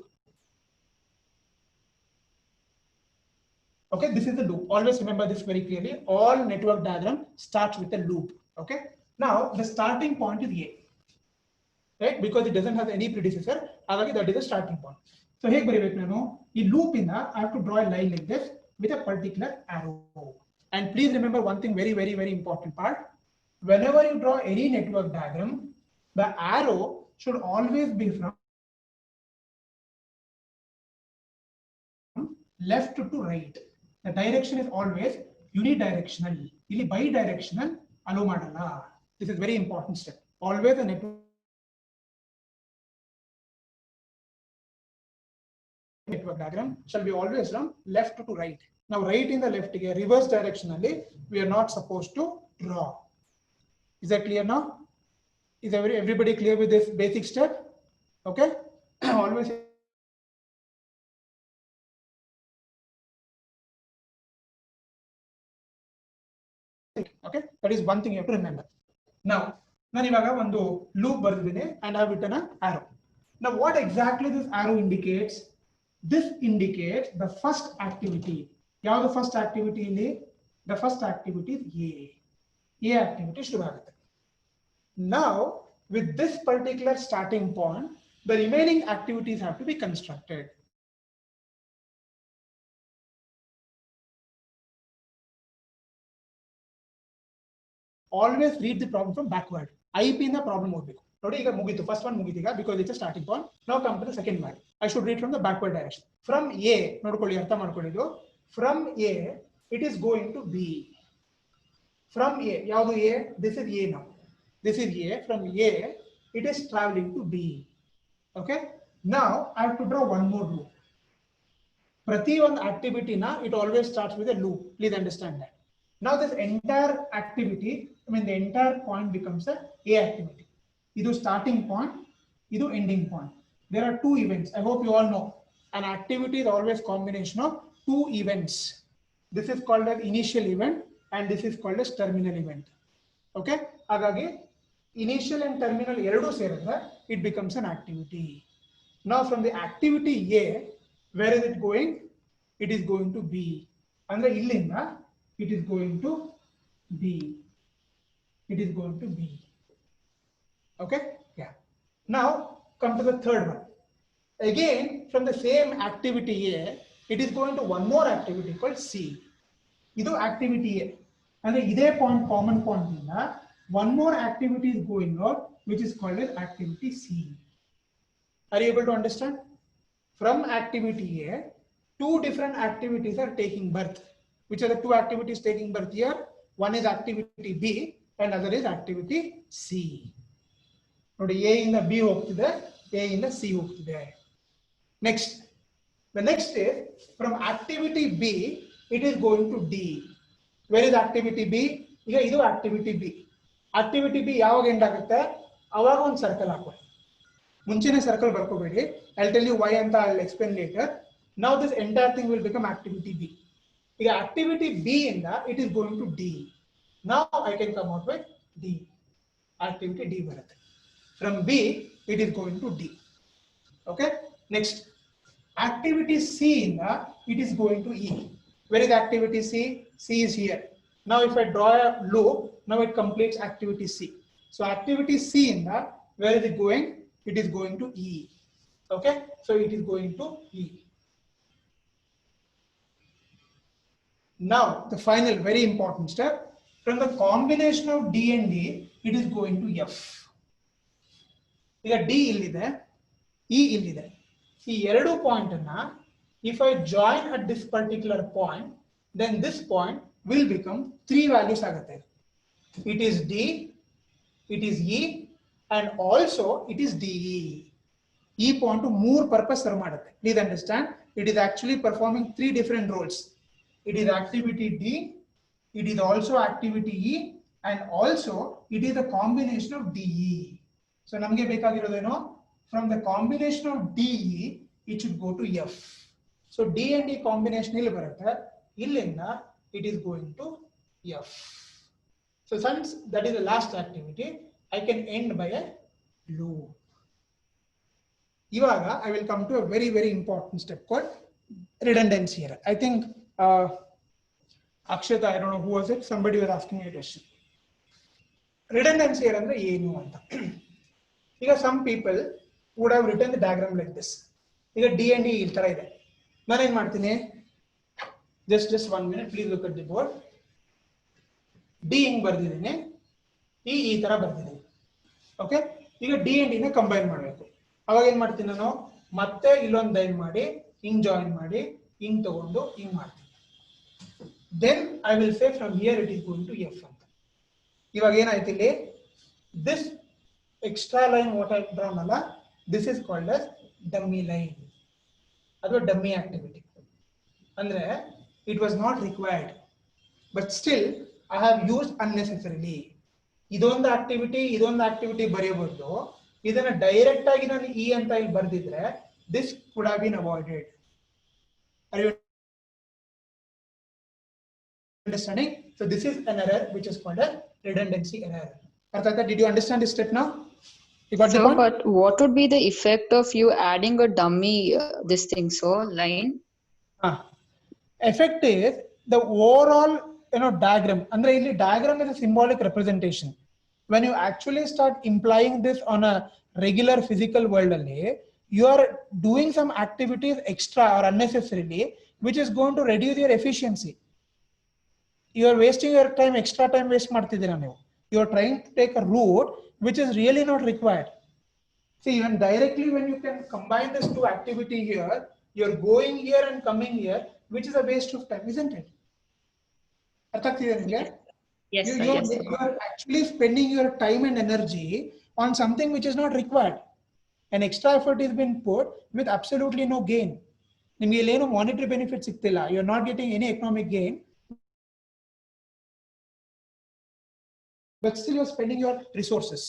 Okay, this is the loop. Always remember this very clearly. All network diagram starts with a loop. Okay. Now the starting point is A, right? Because it doesn't have any predecessor. That is the starting point. So here, in loop in I have to draw a line like this with a particular arrow. And please remember one thing, very, very, very important part. Whenever you draw any network diagram, the arrow should always be from left to right. The direction is always unidirectional. Ili bidirectional allow madalla. This is very important step. Always a network diagram shall be always from left to right. Now right in the left, reverse directionally, we are not supposed to draw. Is that clear now? Is everybody clear with this basic step? Okay. Always. Okay, that is one thing you have to remember. Now, ನಾನು ಇವಾಗ ಒಂದು loop ಬರೆದಿದ್ದೇನೆ and I have written an arrow. Now, what exactly this arrow indicates? This indicates the first activity. ಯಾವ the first activity ಇಲ್ಲಿ? The first activity is A. A activity ಶುರು ಆಗುತ್ತೆ. Now, with this particular starting point, the remaining activities have to be constructed. Always read the problem from backward. IP in the problem ಓದಬೇಕು. ನೋಡಿ ಈಗ ಮುಗಿತು, first one ಮುಗಿತು ಈಗ because it's a starting point. Now come to the second one. I should read from the backward direction. From A, ನೋಡ್ಕೊಳ್ಳಿ, ಅರ್ಥ ಮಾಡ್ಕೊಳ್ಳಿದು. From A, it is going to B. From A, ಯಾವುದು A? This is A now. This is A. From A, it is traveling to B. Okay. Now I have to draw one more loop. ಪ್ರತಿ ಒಂದು activity na it always starts with a loop. Please understand that. Now this entire activity, the entire point becomes a activity. Idu starting point, idu ending point. There are 2 events. I hope you all know. An activity is always combination of 2 events. This is called as initial event and this is called as terminal event. Okay? Agagi, initial and terminal eradu seradre, it becomes an activity. Now from the activity A, where is it going? It is going to B. Andre illinda, it is going to B. it is going to B. Okay, yeah. Now come to the third one. Again, from the same activity A, it is going to one more activity called C. This activity A. And the point, common point, one more activity is going out, which is called as activity C. Are you able to understand? From activity A, two different activities are taking birth. Which are the two activities taking birth here? One is activity B and other is activity C. A in the B ಹೋಗ್ತಿದೆ, A in the C ಹೋಗ್ತಿದೆ. Next, the next is from activity B, it is going to D. Where is activity B? Here is activity B. Activity B ಯಾವಾಗ end ಆಗುತ್ತೆ? ಅವಾಗ ಒಂದು circle ಹಾಕೊಳ್ಳಿ. ಮುಂಚೆನೇ circle ಬರ್ಕೋಬೇಡಿ. I'll tell you why ಅಂತ I'll explain later. Now this entire thing will become activity B. ಈಗ activity B ಇಂದ it is going to D. Now I can come out with D. Activity D ಬರುತ್ತೆ. From B, it is going to D. Okay. Next, activity C in the, it is going to E. Where is activity C? C is here. Now if I draw a loop, now it completes activity C. So activity C in the, where is it going? It is going to E. Okay. So it is going to E. Now the final very important step, from the combination of D and D, it is going to F. ಈಗ D ಇಲ್ಲಿದೆ, E ಇಲ್ಲಿದೆ. ಈ ಎರಡು point ಅನ್ನ if I join at this particular point, then this point will become three values ಆಗುತ್ತೆ. It is D, it is E, and also it is DE. ಈ point ಮೂರು purpose serve ಮಾಡುತ್ತೆ. Please understand, it is actually performing three different roles. It is activity D, it is also activity E, and also it is a combination of DE. So ನಮಗೆ ಬೇಕಾಗಿರೋದೇನೋ from the combination of DE, it should go to F. So D and E combination ಇಲ್ಲಿ ಬರುತ್ತೆ, ಇಲ್ಲಿಂದ it is going to F. So since that is the last activity, I can end by a loop. ಇವಾಗ I will come to a very very important step called redundancy error. I think Akshata, I don't know who was it, somebody was asking me a question. Redundancy error ಅಂದ್ರೆ ಏನು ಅಂತ. ಈಗ some people would have written the diagram like this. ಈಗ D and E ಈ ತರ ಇದೆ. ನಾನು ಏನು ಮಾಡ್ತೀನಿ? Just 1 minute, please look at the board. D ಹಿಂಗ್ ಬರ್ದಿದ್ದೀನಿ, E ಈ ತರ ಬರ್ದಿದ್ದೀನಿ. ಓಕೆ, ಈಗ D and E ನ ಕಂಬೈನ್ ಮಾಡಬೇಕು. ಅವಾಗ ಏನು ಮಾಡ್ತೀನಿ ನಾನು? ಮತ್ತೆ ಇಲ್ಲೊಂದು ಲೈನ್ ಮಾಡಿ, ಹಿಂಗ್ ಜಾಯಿನ್ ಮಾಡಿ, ಹಿಂಗ್ ತಗೊಂಡು ಹಿಂಗ್ ಮಾಡ್ತೀನಿ. Then I will say from here it is going to F ಅಂತ. ಇವಾಗ ಏನಾಯ್ತು ಇಲ್ಲಿ? This extra line what I drawn ಅಲ್ಲ, this is called as dummy line. ಅಥವಾ dummy activity. ಅಂದ್ರೆ it was not required, but still I have used unnecessarily. ಇದೊಂದು activity ಬರೆಯಬಹುದು. ಇದನ್ನ ಡೈರೆಕ್ಟ್ ಆಗಿ ನಾನು E ಅಂತ ಇಲ್ಲಿ ಬರ್ದಿದ್ರೆ this could have been avoided. Are you understanding? So this is an error which is called a redundancy error. Arthata, did you understand this step now? You got the So, point? but what would be the effect of you adding a dummy this thing so line? Effect is the overall diagram. Andre illi diagram is a symbolic representation. When you actually start implying this on a regular physical world, you are doing some activities extra or unnecessarily, which is going to reduce your efficiency. You are wasting your time, extra time waste ಮಾಡ್ತಿದ್ದೀರಾ ನೀವು. You are trying to take a route which is really not required. See, even directly when you can combine this two activity here, you are going here and coming here, which is a waste of time, isn't it? ಅರ್ಥ ಆಗ್ತಿದೆ ನಿಮಗೆ? Yes, sir, you yes, sir. are actually spending your time and energy on something which is not required. An extra effort is being put with absolutely no gain. ನಿಮಗೆ ಏನು monetary benefit ಸಿಗ್ತಿಲ್ಲ. You are not getting any economic gain. But still you are spending your resources.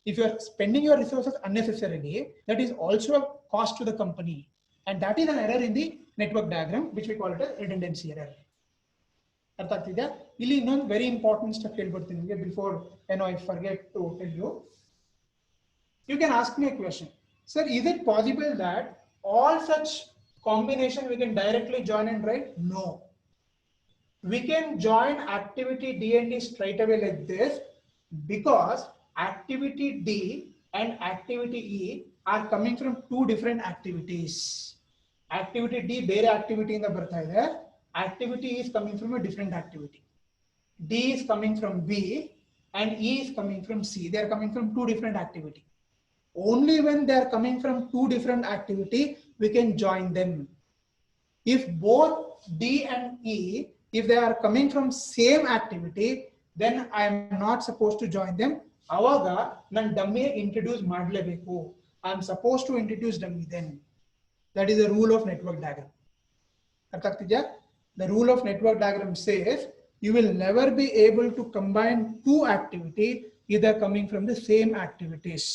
If you are spending your resources unnecessarily, that is also a cost to the company. And that is an error in the network diagram, which we call it a redundancy error. ಅರ್ಥ ಆಗ್ತಿದೆ? ಇಲ್ಲಿ ಇನ್ನೊಂದು very important step ಹೇಳ್ಬಿಡ್ತೀನಿ ನಿಮಗೆ before I forget to tell you. You can ask me a question. Sir, is it possible that all such combination we can directly join and write? No. We can join activity D and D straight away like this. Because activity D and activity E are coming from two different activities. Activity D ಬೇರೆ activity ಇಂದ ಬರ್ತಾ ಇದೆ. Activity is coming from a different activity. D is coming from B and E is coming from C. They are coming from two different activity. Only when they are coming from two different activity, we can join them. If both D and E, if they are coming from same activity, then I am not supposed to join them. Avaga nan dummy introduce madlebeku. I am supposed to introduce dummy then. That is the rule of network diagram. The rule of network diagram says you will never be able to combine two activities either coming from the same activities.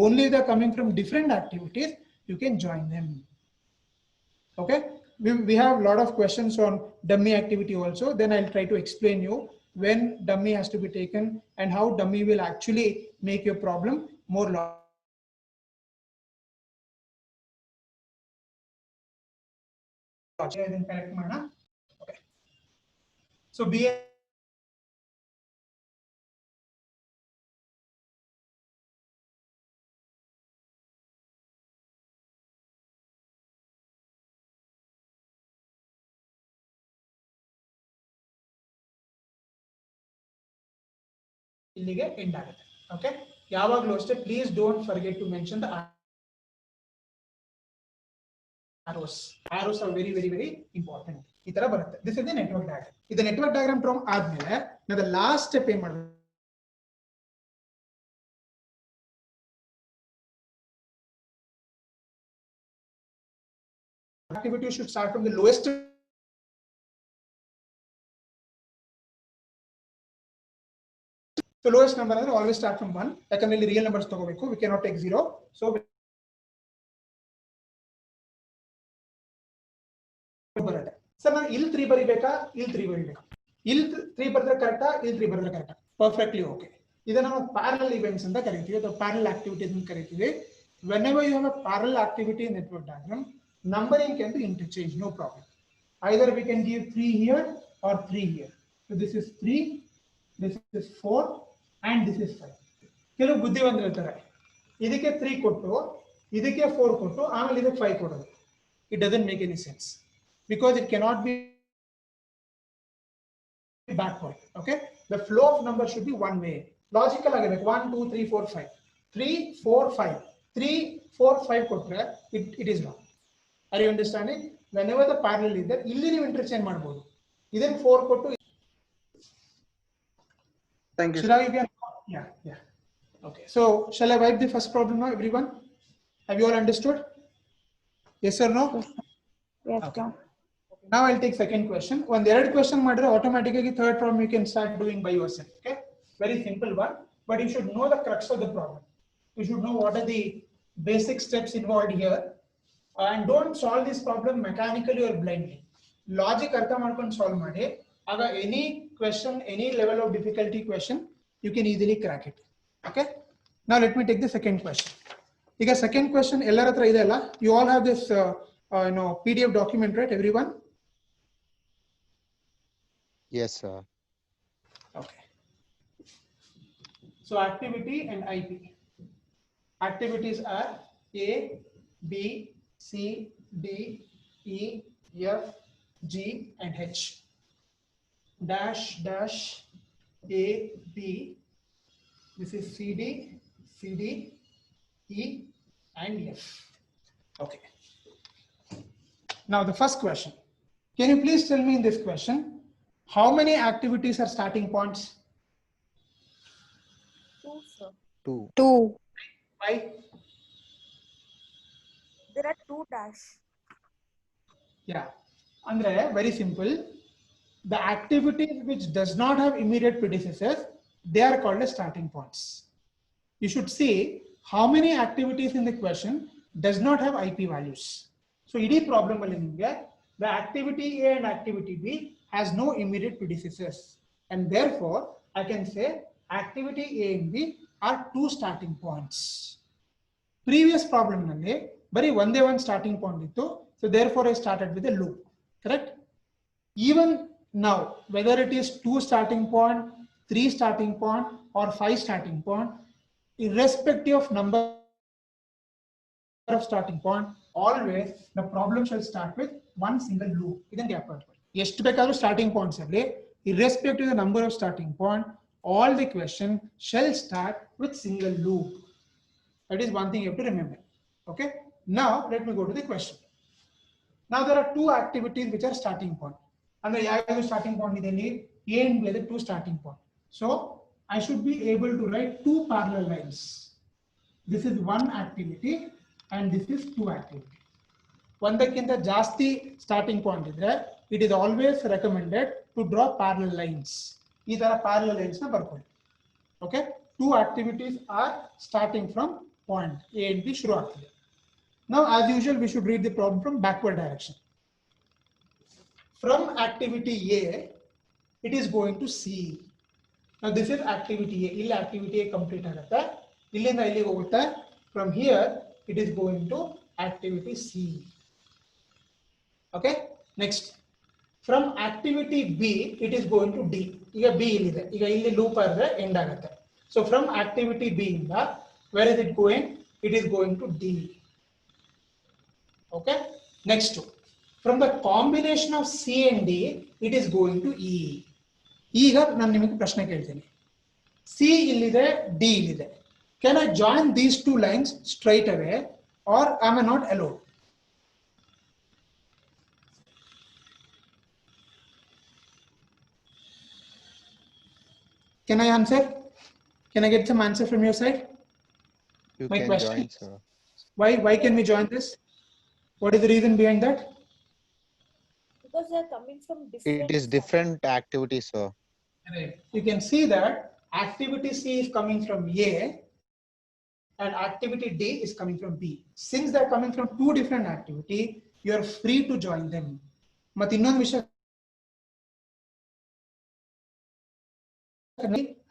Only if they are coming from different activities, you can join them. Okay, we have a lot of questions on dummy activity also. Then I'll try to explain you when dummy has to be taken and how dummy will actually make your problem more logical. Okay. So B ಇಲ್ಲಿಗೆ end ಆಗುತ್ತೆ. Okay, ಯಾವಾಗಲೂ ಅಷ್ಟೇ please don't forget to mention the arrows. Arrows are very very very important. ಈ ತರ ಬರುತ್ತೆ. This is the network diagram. ಇದು network diagram from ಆದ್ಮೇಲೆ ನಾವು ಲಾಸ್ಟ್ ಸ್ಟೆಪ್ ಏನು ಮಾಡಬೇಕು? Activity should start from the lowest. So lowest number ಅಂದ್ರೆ always start from 1. ಯಾಕಂದ್ರೆ ಇಲ್ಲಿ ರಿಯಲ್ ನಂಬರ್ಸ್ ತಗೋಬೇಕು. We cannot take 0. So ಬರುತ್ತೆ. ಸರ್ ನಾನು ಇಲ್ಲಿ 3 ಬರಿಬೇಕಾ, ಇಲ್ಲಿ 3 ಬರಿಬೇಕಾ? ಇಲ್ಲಿ 3 ಬರೆದ್ರೆ ಕರೆಕ್ಟಾ, ಇಲ್ಲಿ 3 ಬರೆದ್ರೆ ಕರೆಕ್ಟಾ? Perfectly okay. ಇದನ್ನ ನಾವು ಪ್ಯಾರಲಲ್ ಇವೆಂಟ್ಸ್ ಅಂತ ಕರಿತೀವಿ, ಅಥವಾ ಪ್ಯಾರಲಲ್ ಆಕ್ಟಿವಿಟೀಸ್ ಅಂತ ಕರಿತೀವಿ. Whenever you have a parallel activity in network diagram, numbering can be interchanged, no problem. Either we can give 3 here or 3 here. So this is 3, this is 4 and this is 5. ಕೆಲವು ಬುದ್ಧಿವಂತರು ಇರ್ತಾರೆ, ಇದಕ್ಕೆ 3 ಕೊಟ್ಟು ಇದಕ್ಕೆ 4 ಕೊಟ್ಟು ಆಮೇಲೆ ಇದಕ್ಕೆ 5 ಕೊಡೋದು. It doesn't make any sense because it cannot be backward. Okay, the flow of numbers should be one way, logical ಆಗಿರಬೇಕು. 1 2 3 4 5 3 4 5 3 4 5 ಕೊಟ್ರೆ it is wrong. Are you understanding? Whenever the parallel is there, ಇಲ್ಲಿ ನೀವು interchange ಮಾಡಬಹುದು. ಇದಕ್ಕೆ 4 ಕೊಟ್ಟು. Thank you. Should I again? Yeah. Okay, so shall I wipe the first problem now, everyone? Have you all understood? Yes or no? Yes, Okay. sir. Now I'll take second question. One third question madre automatically third problem you can start doing by yourself. Okay, very simple one, but you should know the crux of the problem. You should know what are the basic steps involved here, and don't solve this problem mechanically or blindly. Logic artha ಮಾಡ್ಕೊಂಡು solve ಮಾಡಿ. ಆಗ any question, any level of difficulty question, you can easily crack it. Okay, now let me take the second question. ಈಗ second question ಎಲ್ಲರ ಹತ್ರ ಇದೆ ಅಲ್ಲ? You all have this PDF document, right, everyone? Yes, sir. Okay. So activity and IP. Activities are A, B, C, D, E, F, G, and H. Dash, dash, A, B. This is CD, CD, E, and F. Okay. Now the first question. Can you please tell me in this question, how many activities are starting points? 2, sir. 2. 2. Why? There are 2 dash. Yeah, andre very simple. The activities which does not have immediate predecessors, they are called as starting points. You should see how many activities in the question does not have IP values. So idi problem alli nimge the activity A and activity B has no immediate predecessors, and therefore I can say activity A and B are 2 starting points. Previous problem nalli bari ಒಂದೇ one starting point ittu, so therefore I started with a loop, correct? Even now, whether it is 2 starting point 3 starting point or 5 starting point, irrespective of number of starting point, always the problem shall start with one single loop. Idhan gap ಎಷ್ಟು ಬೇಕಾದರೂ starting points ಅಲ್ಲಿ, irrespective of the number of starting point, all the question shall start with single loop. That is one thing you have to remember. Okay. Now let me go to the question. Now there are two activities which are starting point. And the starting point is A and B are the two starting point. So I should be able to write two parallel lines. This is one activity and this is two activity. ಒಂದಕ್ಕಿಂತ ಜಾಸ್ತಿ starting point ಇದ್ರೆ it is always recommended to draw parallel lines. ಈ ತರ parallel lines ನ ಬರ್ಕೊಳ್ಳಿ. Okay, two activities are starting from point A and B ಶುರು ಆಗ್ತದೆ. Now as usual we should read the problem from backward direction. From activity A it is going to C. Now this is activity A. ಇಲ್ಲಿ activity A complete ಆಗುತ್ತೆ. ಇಲ್ಲಿಂದ ಇಲ್ಲಿಗೆ ಹೋಗುತ್ತೆ. From here it is going to activity C. Okay, next from activity B it is going to D. ಈಗ B ಇಲ್ಲಿದೆ. ಈಗ ಇಲ್ಲಿ loop ಆದ್ರೆ end ಆಗುತ್ತೆ. So from activity B ಇಂದ where is it going? It is going to D. Okay, next from the combination of C and D it is going to E. ಈಗ ನಾನು ನಿಮಗೆ ಪ್ರಶ್ನೆ ಕೇಳ್ತೀನಿ. C ಇಲ್ಲಿದೆ, D ಇಲ್ಲಿದೆ. Can I join these two lines straight away or am I not allowed? Can I answer? Can I get some answer from your side? You My can question join, is, sir. Why can we join this? What is the reason behind that? Because they are coming from different. It is different activities, sir. Right. You can see that activity C is coming from A and activity D is coming from B. Since they are coming from two different activity, you are free to join them. But ಇನ್ನೊಂದು ವಿಷಯ,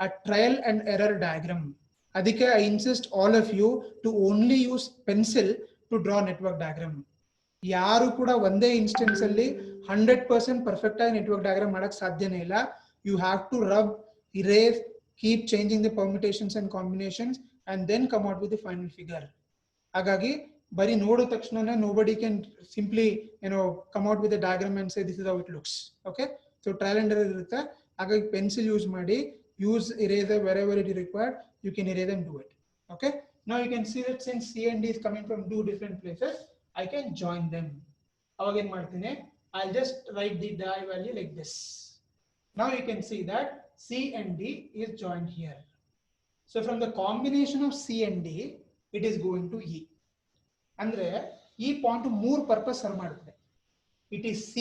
a trial and error diagram. ಅದಕ್ಕೆ I insist all of you to only use pencil to draw network diagram. ಯಾರು ಕೂಡ ಒಂದೇ instance ಅಲ್ಲಿ 100% perfect ಆಗಿ network diagram ಮಾಡಕ್ ಸಾಧ್ಯನೇ ಇಲ್ಲ. You have to rub, erase, keep changing the permutations and combinations and then come out with the final figure. ಹಾಗಾಗಿ ಬರೀ ನೋಡಿದ ತಕ್ಷಣ nobody can simply come out with a diagram and say this is how it looks. Okay, so trial and error ಇರುತ್ತೆ. ಹಾಗಾಗಿ pencil use ಮಾಡಿ, use eraser wherever it is required, you can erase and do it. Okay, now you can see that since C and D is coming from two different places, I can join them. ಅವಾಗ ಏನ್ ಮಾಡ್ತೀನಿ, I'll just write the die value like this. Now you can see that C and D is joined here. So from the combination of C and D, it is going to E. ಅಂದ್ರೆ ಈ point ಮೂರು purpose serve ಮಾಡುತ್ತೆ. It is C,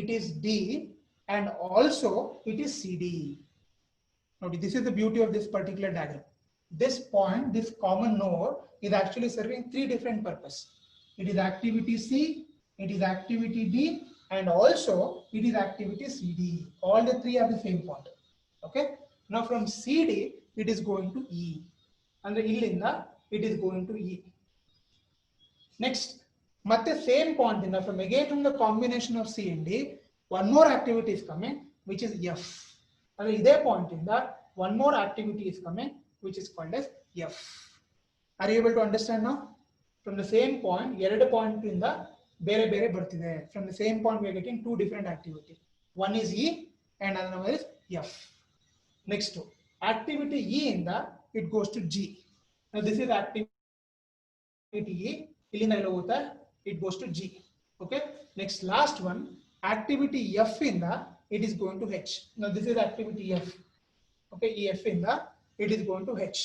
it is D, and also it is CD. Now this is the beauty of this particular diagram. This point, this common node, is actually serving three different purposes. It is activity C, it is activity D, and also it is activity CD. All the three are the same point. Okay. Now from CD it is going to E, and illinda it is going to E. Next, ಮತ್ತೆ same point inda from the combination of C and D, one more activity is coming, which is F. And ide point inda one more activity is coming, which is called as F. Are you able to understand now? From the same point, ಎರಡು point ಇಂದ ಬೇರೆ ಬೇರೆ ಬರ್ತಿದೆ. From the same point we are getting two different activities. One is E and another one is F. Next, activity E ಇಂದ it goes to G. Now this is activity E. ಇಲ್ಲಿಂದ ಎಲ್ಲ ಹೋಗುತ್ತೆ, it goes to G. Okay. Next, last one, activity F ಇಂದ it is going to H. Now this is activity F. Okay, EF ಇಂದ it is going to H.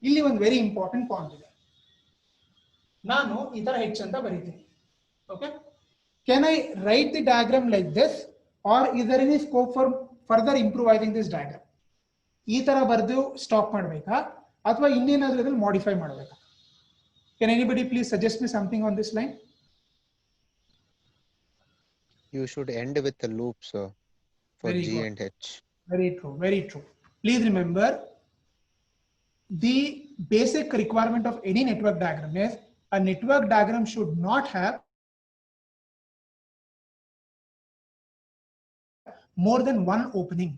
ಇಲ್ಲಿ ಒಂದು very important point ಇದೆ. ನಾನು ಈ ತರ H ಅಂತ ಬರೀತೀನಿ. Okay, can I write the diagram like this or is there any scope for further improvising this diagram? ಈ ತರ ಬರೆದು ಸ್ಟಾಪ್ ಮಾಡಬೇಕಾ ಅಥವಾ ಇನ್ನೇನಾದ್ರೂ ಇದರಲ್ಲಿ ಮಾಡಿಫೈ ಮಾಡಬೇಕಾ? Can anybody please suggest me something on this line? You should end with the loop, sir, for Very G good. and H. Very true, very true. Please remember, the basic requirement of any network diagram is a network diagram should not have more than one opening.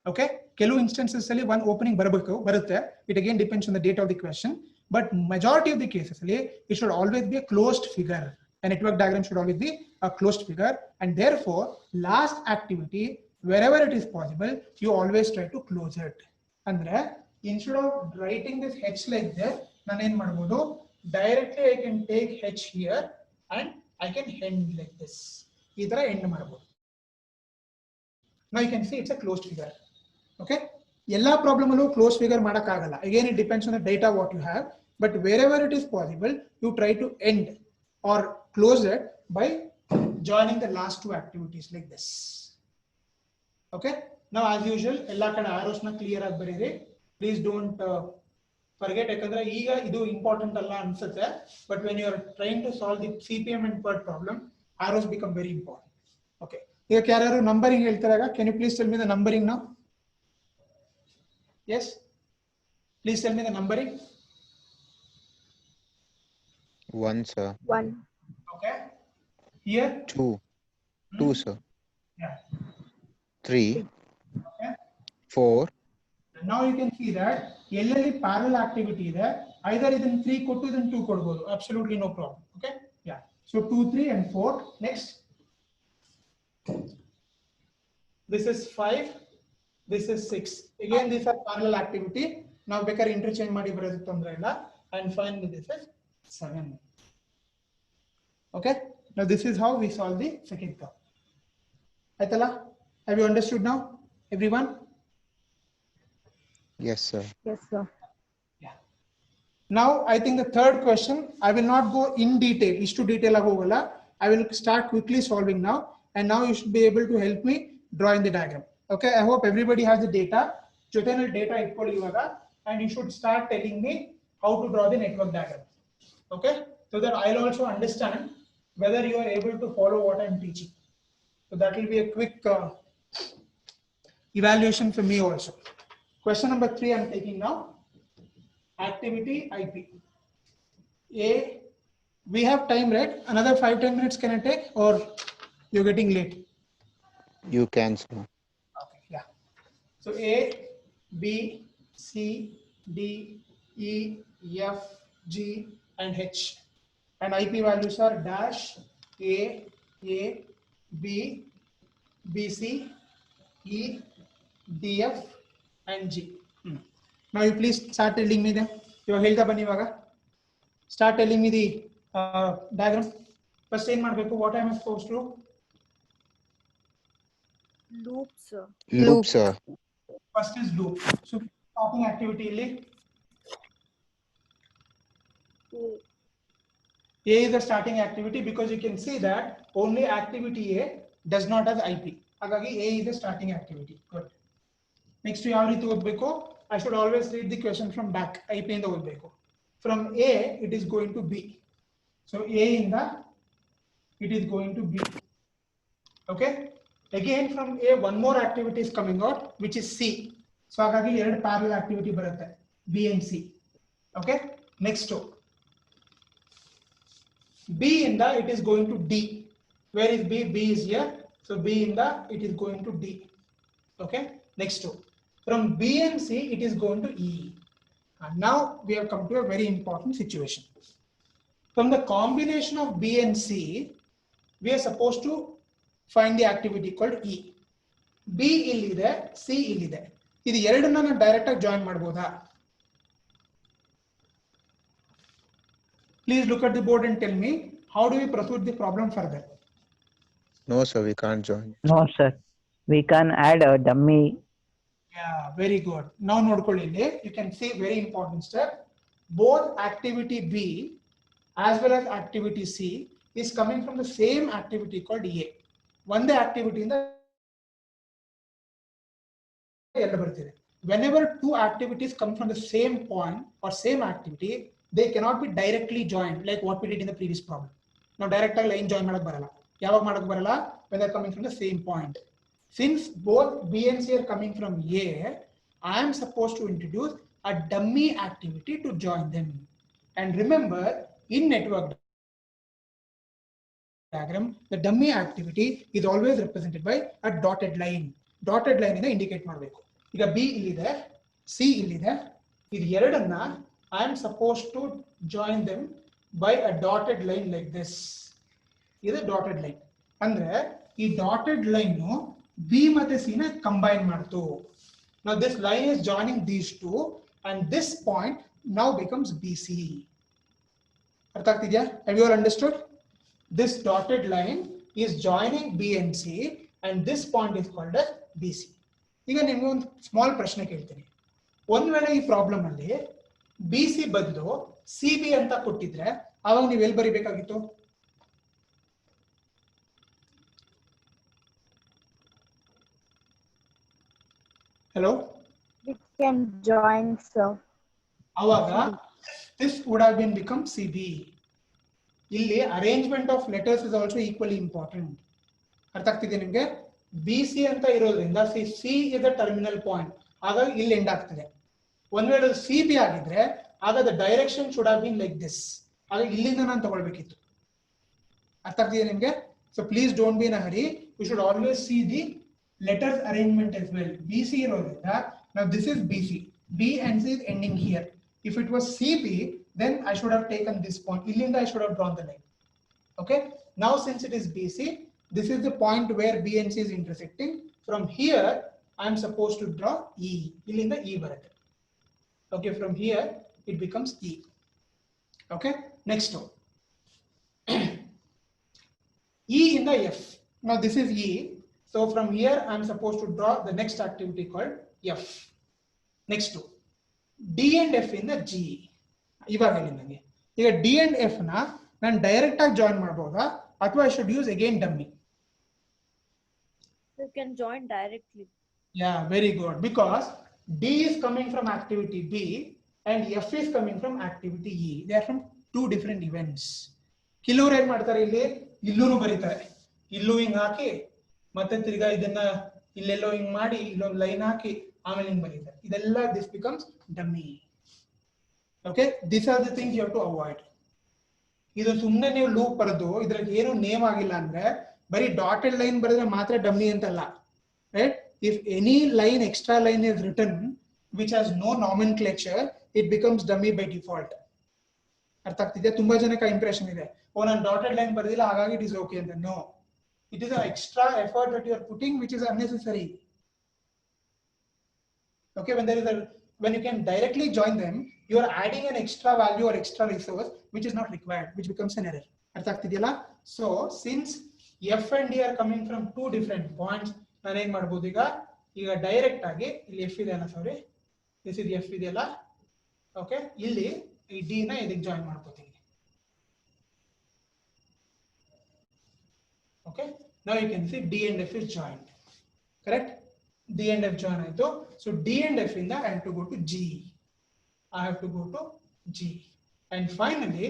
Okay, ಕೆಲವು instances ಅಲ್ಲಿ one opening ಬರುತ್ತೆ. It again depends on the date of the question, but majority of the cases ಅಲ್ಲಿ it should always be a closed figure. A network diagram should always be a closed figure, and therefore last activity, wherever it is possible, you always try to close it. Andre instead of writing this h like that, ನಾನು ಏನು ಮಾಡಬಹುದು, directly I can take h here and I can end like this. ಈ ತರ end ಮಾಡಬಹುದು. Now you can see it's a closed figure. Okay, ಎಲ್ಲ problem ಅಲ್ಲೂ close figure ಮಾಡಕ್ ಆಗಲ್ಲ. Again it depends on the data what you have, but wherever it is possible you try to end or close it by joining the last two activities like this. Okay, now as usual ಎಲ್ಲ ಕಡೆ arrows ನ clear ಆಗಿ ಬರೀರಿ. Please don't forget, ಯಾಕಂದ್ರೆ ಈಗ ಇದು important ಅಲ್ಲ ಅನ್ಸುತ್ತೆ, but when you are trying to solve the CPM and PERT problem, arrows become very important. Okay, ಈಗ ಯಾರು numbering ಹೇಳ್ತಾರಾಗ, can you please tell me the numbering now? Yes, please tell me the numbering. 1 sir. 1. Okay, here 2 sir. Yeah. 3 Okay, 4 now you can see that ಎಲ್ಲೆಲ್ಲಿ parallel activity ಇದೆ, either ಇದನ್ನ 3 ಕೊಟ್ಟು ಇದನ್ನ 2 ಕೊಡಬಹುದು, absolutely no problem. Okay, yeah, so 2 3 and 4. Next, this is 5, this is 6. Again these are parallel activity. Now ಬೇಕಾದ್ರೆ interchange ಮಾಡಿ ಬರೋದಕ್ಕೆ ತೊಂದರೆ ಇಲ್ಲ. And finally this is 7. Okay, now this is how we solve the second term. Aitala, have you understood now, everyone? yes sir. Yes, sir. Yeah. Now I think the third question, I will not go in detail, istu detail agogalla. I will start quickly solving now, and now you should be able to help me drawing the diagram. Okay, I hope everybody has the data. Jotenal data equal ivaga, and you should start telling me how to draw the network diagram. Okay, so that I'll also understand whether you are able to follow what I'm teaching. So that will be a quick evaluation for me also. Question number 3 I'm taking now. Activity IP. A, we have time, right? Another 5-10 minutes can I take, or you're getting late? You can sir. Okay, yeah. So A, B, C, D, E, F, G, and H. And IP values are dash, A, B, BC, E, DF, and G. Now you please start telling me them. You ಹೇಳ್ತಾ ಬನ್ನಿ ಇವಾಗ. Start telling me the diagram. First ಏನು ಮಾಡಬೇಕು? What am I supposed to do? Loop, sir. Loop sir. First is loop. So starting activity ಇಲ್ಲಿ A is the starting activity, because you can see that only activity A does not have IP. ಹಾಗಾಗಿ A is the starting activity. Good. Next ಯಾವ ರೀತಿ ಓದಬೇಕು? I should always read the question from back. IP ಇಂದ ಓದಬೇಕು. From A it is going to B. So A ಇಂದ it is going to B. Okay. Again from A one more activity is coming out, which is C. So ಹಾಗಾಗಿ ಎರಡು parallel activity ಬರುತ್ತೆ, B and C. Okay. Next to B in the it is going to D. Where is B? B is here. So B in the it is going to D. Okay. Next to from B and C it is going to E. And now we have come to a very important situation. From the combination of B and C, we are supposed to find the activity called E. B illide, C illide. ಇದು ಎರಡನ್ನ ನಾನು direct ಆಗಿ join ಮಾಡಬಹುದಾ? Please look at the board and tell me, how do we proceed the problem further? No sir, we can't join. No, sir. We can add a dummy. Yeah, very good. Now ನೋಡ್ಕೊಳ್ಳಿ ಇಲ್ಲಿ, you can see very important step. Both activity B as well as activity C is coming from the same activity called A. ಒಂದೇ activity ಇಂದ ಎರಡು ಬರ್ತಿದೆ. Whenever two activities come from the same point or same activity, they cannot be directly joined like what we did in the previous problem. Now direct ಆಗಿ line join ಮಾಡಕ್ ಬರಲ್ಲ. ಯಾವಾಗ ಮಾಡಕ್ ಬರಲ್ಲ? When they are coming from the same point. Since both B and C are coming from A, I am supposed to introduce a dummy activity to join them. And remember, in network diagram, the dummy activity is always represented by a dotted line. Dotted line ಇಂದ indicate ಮಾಡಬೇಕು. ಈಗ B ಇಲ್ಲಿದೆ, C ಇಲ್ಲಿದೆ, ಇದು ಎರಡನ್ನ I am suppose to join them by a dotted line like this. ಇದು dotted line ಅಂದ್ರೆ ಈ ಡಾಟೆಡ್ ಲೈನ್ ಬಿ ಮತ್ತೆ ಸಿ ನ ಕಂಬೈನ್ ಮಾಡ್ತು. Now this line is joining these two and this point now becomes BC. ಅರ್ಥ ಆಗ್ತಿದ್ಯಾ? Have you all understood? This dotted line is joining B and C and this point is called as BC. ಈಗ ನಿಮ್ಗೆ ಒಂದು small ಪ್ರಶ್ನೆ ಕೇಳ್ತೀನಿ. ಒಂದ್ ವೇಳೆ ಈ ಪ್ರಾಬ್ಲಮ್ ಅಲ್ಲಿ BC ಬದಲು CB ಅಂತ ಕೊಟ್ಟಿದ್ರೆ ಆವಾಗ ನೀವು ಎಲ್ಲಿ ಬರಿಬೇಕಾಗಿತ್ತು? Hello? We can join, sir. ಆವಾಗ this would have been become CB. ಇಲ್ಲಿ arrangement of letters is also equally important. ಅರ್ಥ ಆಗ್ತಿದೆ ನಿಮ್ಗೆ? BC ಅಂತ ಇರೋದ್ರಿಂದ C is a terminal point, ಹಾಗಾಗಿ ಇಲ್ಲಿ ಎಂಡ್ ಆಗ್ತದೆ. ಒಂದ್ ವೇಳೆ CB ಆಗಿದ್ರೆ ಆಗ the direction should have been like this, ಹಾಗಾಗಿ ಇಲ್ಲಿಂದ ನಾನು ತಗೊಳ್ಬೇಕಿತ್ತು. ಅರ್ಥ ಆಗ್ತಿದೆ ನಿಮ್ಗೆ? So please don't be in a hurry, you should always see the letters arrangement as well. BC ಇರೋದ್ರಿಂದ now this is BC, B and C is ending here. If it was CB then I should have taken this point, illinda I should have drawn the line. Okay, now since it is BC, this is the point where B and C is intersecting. From here I am supposed to draw E, illinda E barutte. Okay, from here it becomes E. Okay, next one. E in the F. Now this is E. So from here I am supposed to draw the next activity called F. Next to D and F in the G. ಇವಾಗ ನನಗೆ ಈಗ D and F ನ ನಾನು direct ಆಗಿ join ಮಾಡಬಹುದಾ ಅಥವಾ I should use again dummy? You can join directly. Yeah, very good, because D is coming from activity B and F is coming from activity E. They are from two different events. ಕೆಲವರು ಏನು ಮಾಡ್ತಾರೆ, ಇಲ್ಲಿ ಇಲ್ಲೂನು ಬರೀತಾರೆ, ಇಲ್ಲೂ ಹಿಂಗ್ ಹಾಕಿ ಮತ್ತೆ ತಿರ್ಗಾ ಇದನ್ನ ಇಲ್ಲೆಲ್ಲೋ ಹಿಂಗ್ ಮಾಡಿ ಇಲ್ಲೊಂದು ಲೈನ್ ಹಾಕಿ ಆಮೇಲೆ ಹಿಂಗ್ ಬರೀತಾರೆ. ಇದೆಲ್ಲ this becomes dummy. Okay, this are the things you have to avoid. ಇದು ಸುಮ್ಮನೆ ನೀವು ಲೂಪ್ ಬರೆದು ಇದ್ರಲ್ಲಿ ಏನು ನೇಮ್ ಆಗಿಲ್ಲ ಅಂದ್ರೆ ಬರೀ ಡಾಟೆಡ್ ಲೈನ್ ಬರೆದ್ರೆ ಮಾತ್ರ ಡಮ್ಮಿ ಅಂತಲ್ಲ, right? If any line extra line is written which has no nomenclature, it becomes dummy by default. ಅರ್ಥ ಆಗ್ತಿದೆ? ತುಂಬಾ ಜನಕ್ಕೆ ಇಂಪ್ರೆಷನ್ ಇದೆ, ಓ ನಾನು ಡಾಟೆಡ್ ಲೈನ್ ಬರೆದಿಲ್ಲ ಹಾಗಾಗಿ ಇಟ್ ಇಸ್ ಓಕೆ ಅಂತ. No, it is an extra effort that you are putting which is unnecessary. Okay, when you can directly join them, you are adding an extra value or extra resource which is not required, which becomes an error. ಅರ್ಥ ಆಗ್ತಿದೆಯಲ್ಲ? So since F and D are coming from two different points, ನಾನು ಏನು ಮಾಡಬಹುದು ಈಗ direct ಆಗಿ ಇಲ್ಲಿ F ಇದೆ ಅಲ್ಲ, sorry this is F ಇದೆಯಲ್ಲ, ಓಕೆ, ಇಲ್ಲಿ ಈ D ನ ಇದಕ್ಕೆ ಜಾಯಿನ್ ಮಾಡ್ಕೋತೀನಿ. Okay, now you can see D and F is joined, correct? D and F join ಆಯ್ತು. So D and F ಇಂದ I have to go to G. I have to go to G and finally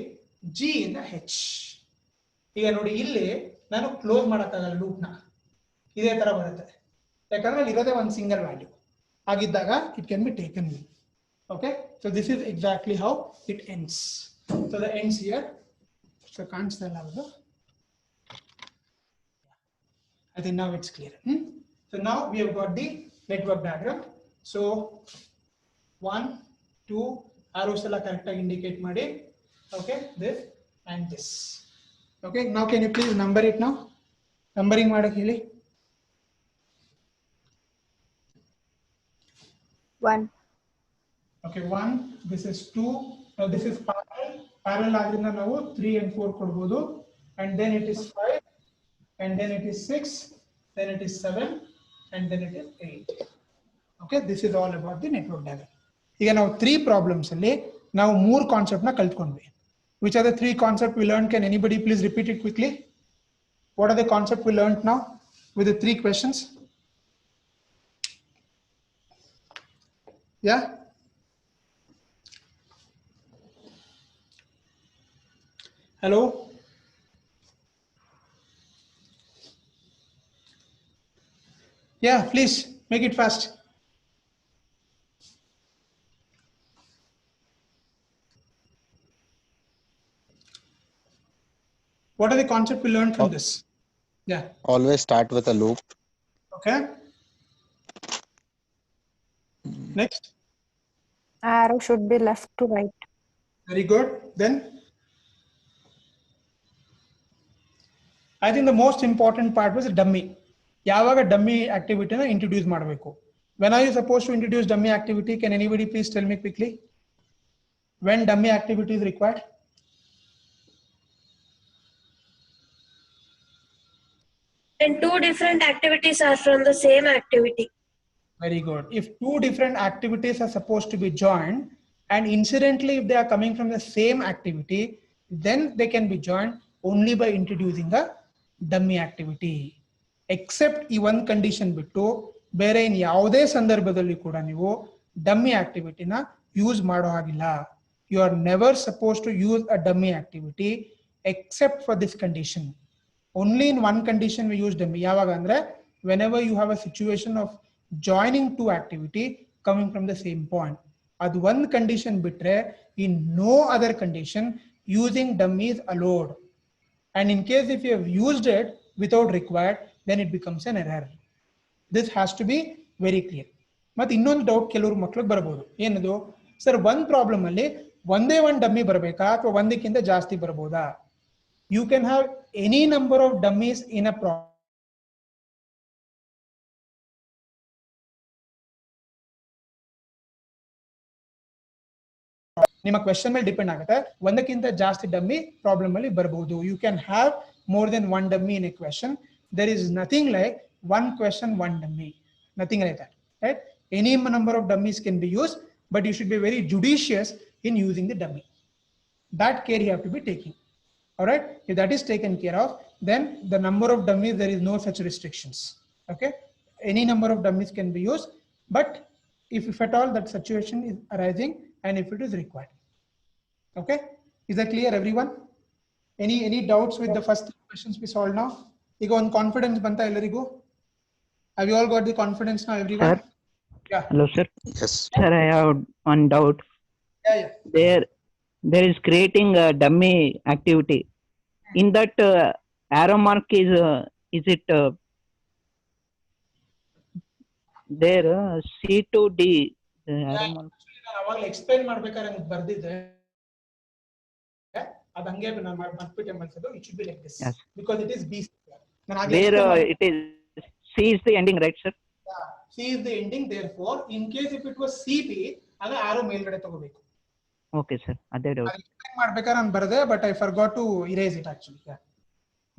G ಇಂದ H. ಈಗ ನೋಡಿ ಇಲ್ಲಿ ನಾನು close ಮಾಡಕ್ಕಾಗಲ್ಲ loop ನ, ಇದೇ ತರ ಬರುತ್ತೆ, ಯಾಕಂದ್ರೆ ಅಲ್ಲಿ ಇರೋದೇ ಒಂದು ಸಿಂಗಲ್ ವ್ಯಾಲ್ಯೂ ಆಗಿದ್ದಾಗ it can be taken. Okay, so this is exactly how it ends. So the ends here. So ಕಾಣಿಸ್ತಾ ಇಲ್ಲ ಅದು. I think now it's clear. So now we have got the network diagram. So 1, 2 arrows alla correct agi indicate ಮಾಡಿ. Okay, this and this. Okay, now can you please number it now? Numbering ಮಾಡಕ್ಕೆ ಹೇಳಿ. 1. Okay, 1. This is 2. Now this is parallel. Parallel ಆದ್ರಿಂದ ನಾವು 3 and 4 ಕೊಡಬಹುದು. And then it is 5. And then it is 6, then it is 7, and then it is 8. Okay, this is all about the network diagram. ಈಗ ನಾವು 3 problems ಅಲ್ಲಿ ನಾವು 3 concept ನ ಕಲ್ತ್ಕೊಂಡ್ವಿ. Which are the 3 concepts we learned? Can anybody please repeat it quickly? What are the concepts we learned now with the 3 questions? Yeah? Hello? Yeah, please make it fast. What are the concepts we learned from this? Yeah. Always start with a loop. Okay. Next. Arrow should be left to right. Very good. Then I think the most important part was dummy. ಯಾವಾಗ dummy activity na introduce ಮಾಡಬೇಕು. When are you supposed to introduce dummy activity? Can anybody please tell me quickly? When dummy activity is required? And two different activities are from the same activity. Very good. If two different activities are supposed to be joined, and incidentally, if they are coming from the same activity, then they can be joined only by introducing a dummy activity. Except ಈ ಒಂದು condition ಬಿಟ್ಟು ಬೇರೆ ಇನ್ ಯಾವುದೇ ಸಂದರ್ಭದಲ್ಲಿ ಕೂಡ ನೀವು dummy ಆಕ್ಟಿವಿಟಿನ use ಮಾಡೋ ಹಾಗಿಲ್ಲ. You are never suppose to use a dummy activity except for this condition. Only in one condition we use dummy. ಯಾವಾಗ ಅಂದ್ರೆ whenever you have a situation of joining two activity coming from the same point. Adu one condition bitre, in no other condition using dummy is allowed. And in case if you have used it without required, then it becomes an error. This has to be very clear. But ಇನ್ನೊಂದು doubt ಕೆಲವರು ಮಕ್ಕಳಿಗೆ ಬರಬಹುದು. ಏನದು? Sir ಒಂದು problem ಅಲ್ಲಿ ಒಂದೇ ಒಂದು dummy ಬರಬೇಕಾ ಅಥವಾ ಒಂದಕ್ಕಿಂತ ಜಾಸ್ತಿ ಬರಬಹುದಾ? You can have any number of dummies in a problem. ನಿಮ್ಮ ಕ್ವೆಶ್ಚನ್ ಮೇಲೆ ಡಿಪೆಂಡ್ ಆಗುತ್ತೆ. ಒಂದಕ್ಕಿಂತ ಜಾಸ್ತಿ ಡಮ್ಮಿ ಪ್ರಾಬ್ಲಮ್ ಅಲ್ಲಿ ಬರಬಹುದು. You can have more than one dummy in a question. There is nothing like one question one dummy. Nothing like that. Right? Any number of dummies can be used, but you should be very judicious in using the dummy. That care you have to be taking. All right. If that is taken care of, then the number of dummies, there is no such restrictions. Okay. Any number of dummies can be used, but if at all that situation is arising and if it is required. Okay. Is that clear, everyone? Any doubts with the first three questions we solved now? You go on confidence, banta ellarigu. Have you all got the confidence now, everyone? Sir? Yeah. Hello, sir. Yes. Sir, I have one doubt. Yeah. There is creating a dummy activity. In that arrow mark is it there C to D? Arrow mark. ನಾನು ಅವಾಗ explain ಮಾಡ್ಬೇಕಾದ್ರೆ ನಂಗೆ ಬರ್ದಿದ್ದೆ ಅದು ಹಂಗೆ ನಾನು ಮರ್ತ್ಬಿಟ್ಟೆ ಮನ್ಸದು. It should be like this because it is B. Where it is C is the ending, right, sir? Yeah, C is the ending. Therefore, in case if it was CB, ಆಗ arrow ಮೇಲ್ಗಡೆ ತಗೋಬೇಕು. Okay, sir. ಅದೇ doubt. Explain ಮಾಡ್ಬೇಕಾದ್ರೆ ನಾನು ಬರ್ದೆ, but I forgot to erase it actually. Yeah.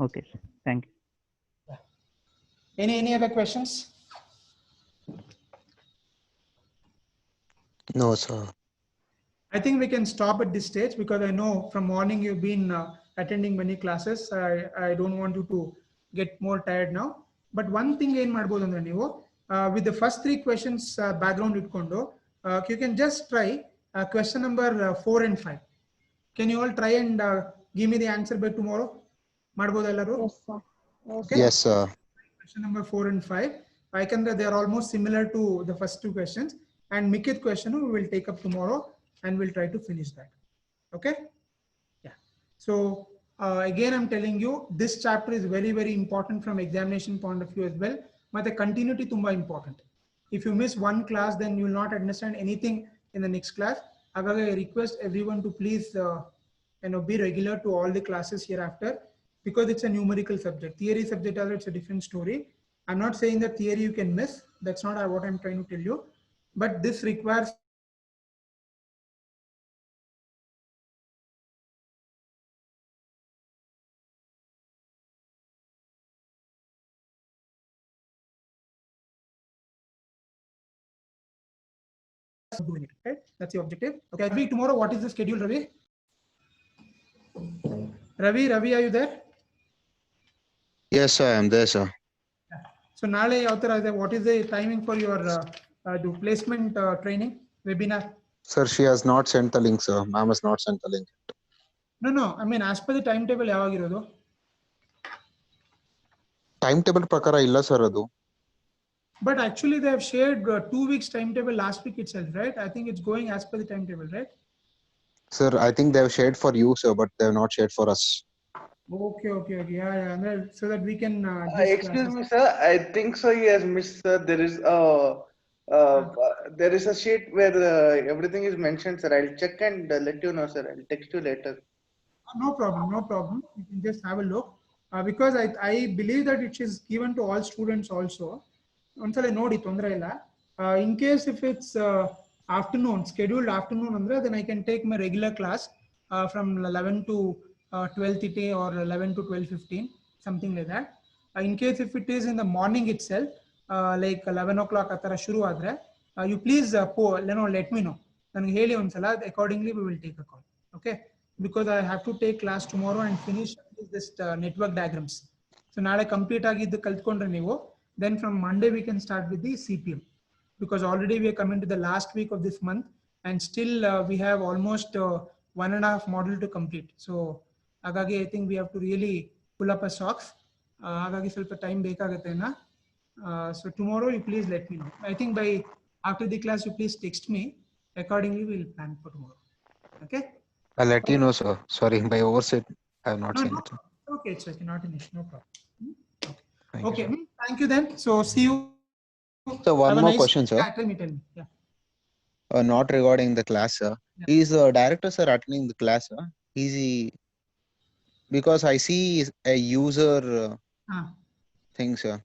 Okay, sir. Thank you. Yeah. Any other questions? No, sir. I think we can stop at this stage because I know from morning you've been attending many classes. I don't want you to get more tired now. But one thing ಏನ್ ಮಾಡ್ಬೋದು ಅಂದ್ರೆ ನೀವು with the first three questions background ಇಟ್ಕೊಂಡು you can just try question number 4 and 5. Can you all try and give me the answer by tomorrow? ಮಾಡ್ಬೋದು ಎಲ್ಲರೂ? Yes, sir. Okay. Yes, sir. Question number 4 and 5. They are almost similar to the first two questions. And Mikit question we will take up tomorrow and we'll try to finish that. Okay? Yeah. So again, I'm telling you, this chapter is very, very important from examination point of view as well. But the continuity tumba important. If you miss one class, then you will not understand anything in the next class. I request everyone to please be regular to all the classes hereafter because it's a numerical subject. Theory subject, it's a different story. I'm not saying that theory you can miss. That's not what I'm trying to tell you. But this requires doing it, right? That's the objective. Okay, Ravi, tomorrow, what is the schedule, Ravi? Ravi, are you there? Yes, sir. I am there, sir. So, Nale, what is the timing for your placement training webinar? Sir, she has not sent the link, sir. Ma'am has not sent the link. No. I mean, as per the timetable, yavagirodu? Timetable prakara illa, sir, adu. But actually, they have shared 2 weeks timetable last week itself, right? I think it's going as per the timetable, right? Sir, I think they have shared for you, sir, but they have not shared for us. Okay. Yeah. Well, so that we can. Excuse me, sir. I think so. He has missed, sir. There is a There is a sheet where everything is mentioned, sir. I'll check and let you know, sir. I'll text you later. No problem, no problem. You can just have a look. Because I believe that it is given to all students also. ಒಂದ್ಸಲ ನೋಡಿ ತೊಂದರೆ ಇಲ್ಲ. In case if it's afternoon, scheduled afternoon andre, then I can take my regular class from 11 to 12:30 or 11 to 12:15, something like that. In case if it is in the morning itself, like 11 o'clock ಆ ಥರ ಶುರು ಆದ್ರೆ, you please let me know. ನನಗೆ ಹೇಳಿ ಒಂದ್ಸಲ, accordingly we will take a call. Okay? Because I have to take class tomorrow and finish this network diagrams. So ನಾಳೆ complete ಆಗಿದ್ದು ಕಲ್ತ್ಕೊಂಡ್ರೆ ನೀವು, then from Monday we can start with the CPM, because already we are coming to the last week of this month and still we have almost 1.5 module to complete. So ಹಾಗಾಗಿ I think we have to really pull up our socks. ಹಾಗಾಗಿ ಸ್ವಲ್ಪ time ಬೇಕಾಗುತ್ತೆ ನಾ. So tomorrow you please let me know. I think by after the class you please text me. Accordingly we will plan for tomorrow. Okay? I'll let you know, sir. Sorry, by oversight, I have not No, seen no. it. Okay, it's okay, not an issue, no problem. Thank Okay, you, thank you then. So see you. So one Have a more nice- question, sir. Yeah, tell me. Yeah. Not regarding the class, sir. Yeah. Is the director, sir, attending the class, sir? Is he? Because I see a user thing, sir.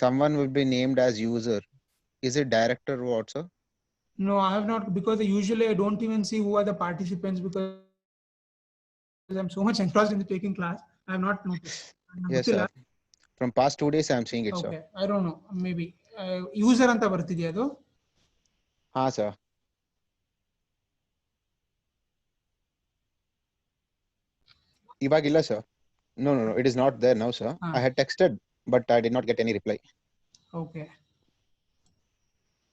Someone will be named as user. Is it director or what, sir? No, I have not, because usually I don't even see who are the participants, because I'm so much engrossed in the taking class. I have not noticed. Yes, sir. From past 2 days, I'm seeing it, sir. Okay, I don't know. Maybe user anta bartidiya adu. Ha, sir. Ibagilla, sir. No, it is not there now, sir. I had texted, but I did not get any reply. Okay.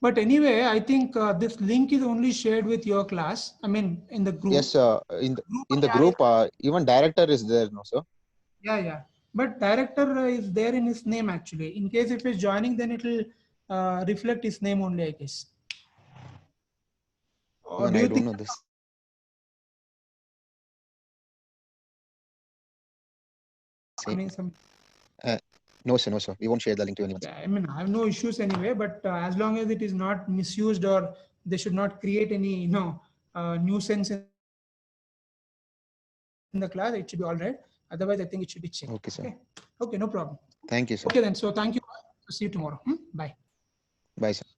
But anyway, I think this link is only shared with your class. I mean, in the group. Yes, sir. In the group, even director is there, no, sir. Yeah. But director is there in his name actually. In case if he's joining, then it will reflect his name only, I guess. Or Even do I you don't think know this. some? No, sir. We won't share the link to anyone. Yeah, I mean, I have no issues anyway, but as long as it is not misused or they should not create any, nuisance in the class, it should be all right. Otherwise, I think it should be checked. Okay, sir. Okay, no problem. Thank you, sir. Okay, then. So thank you. See you tomorrow. Bye. Bye, sir.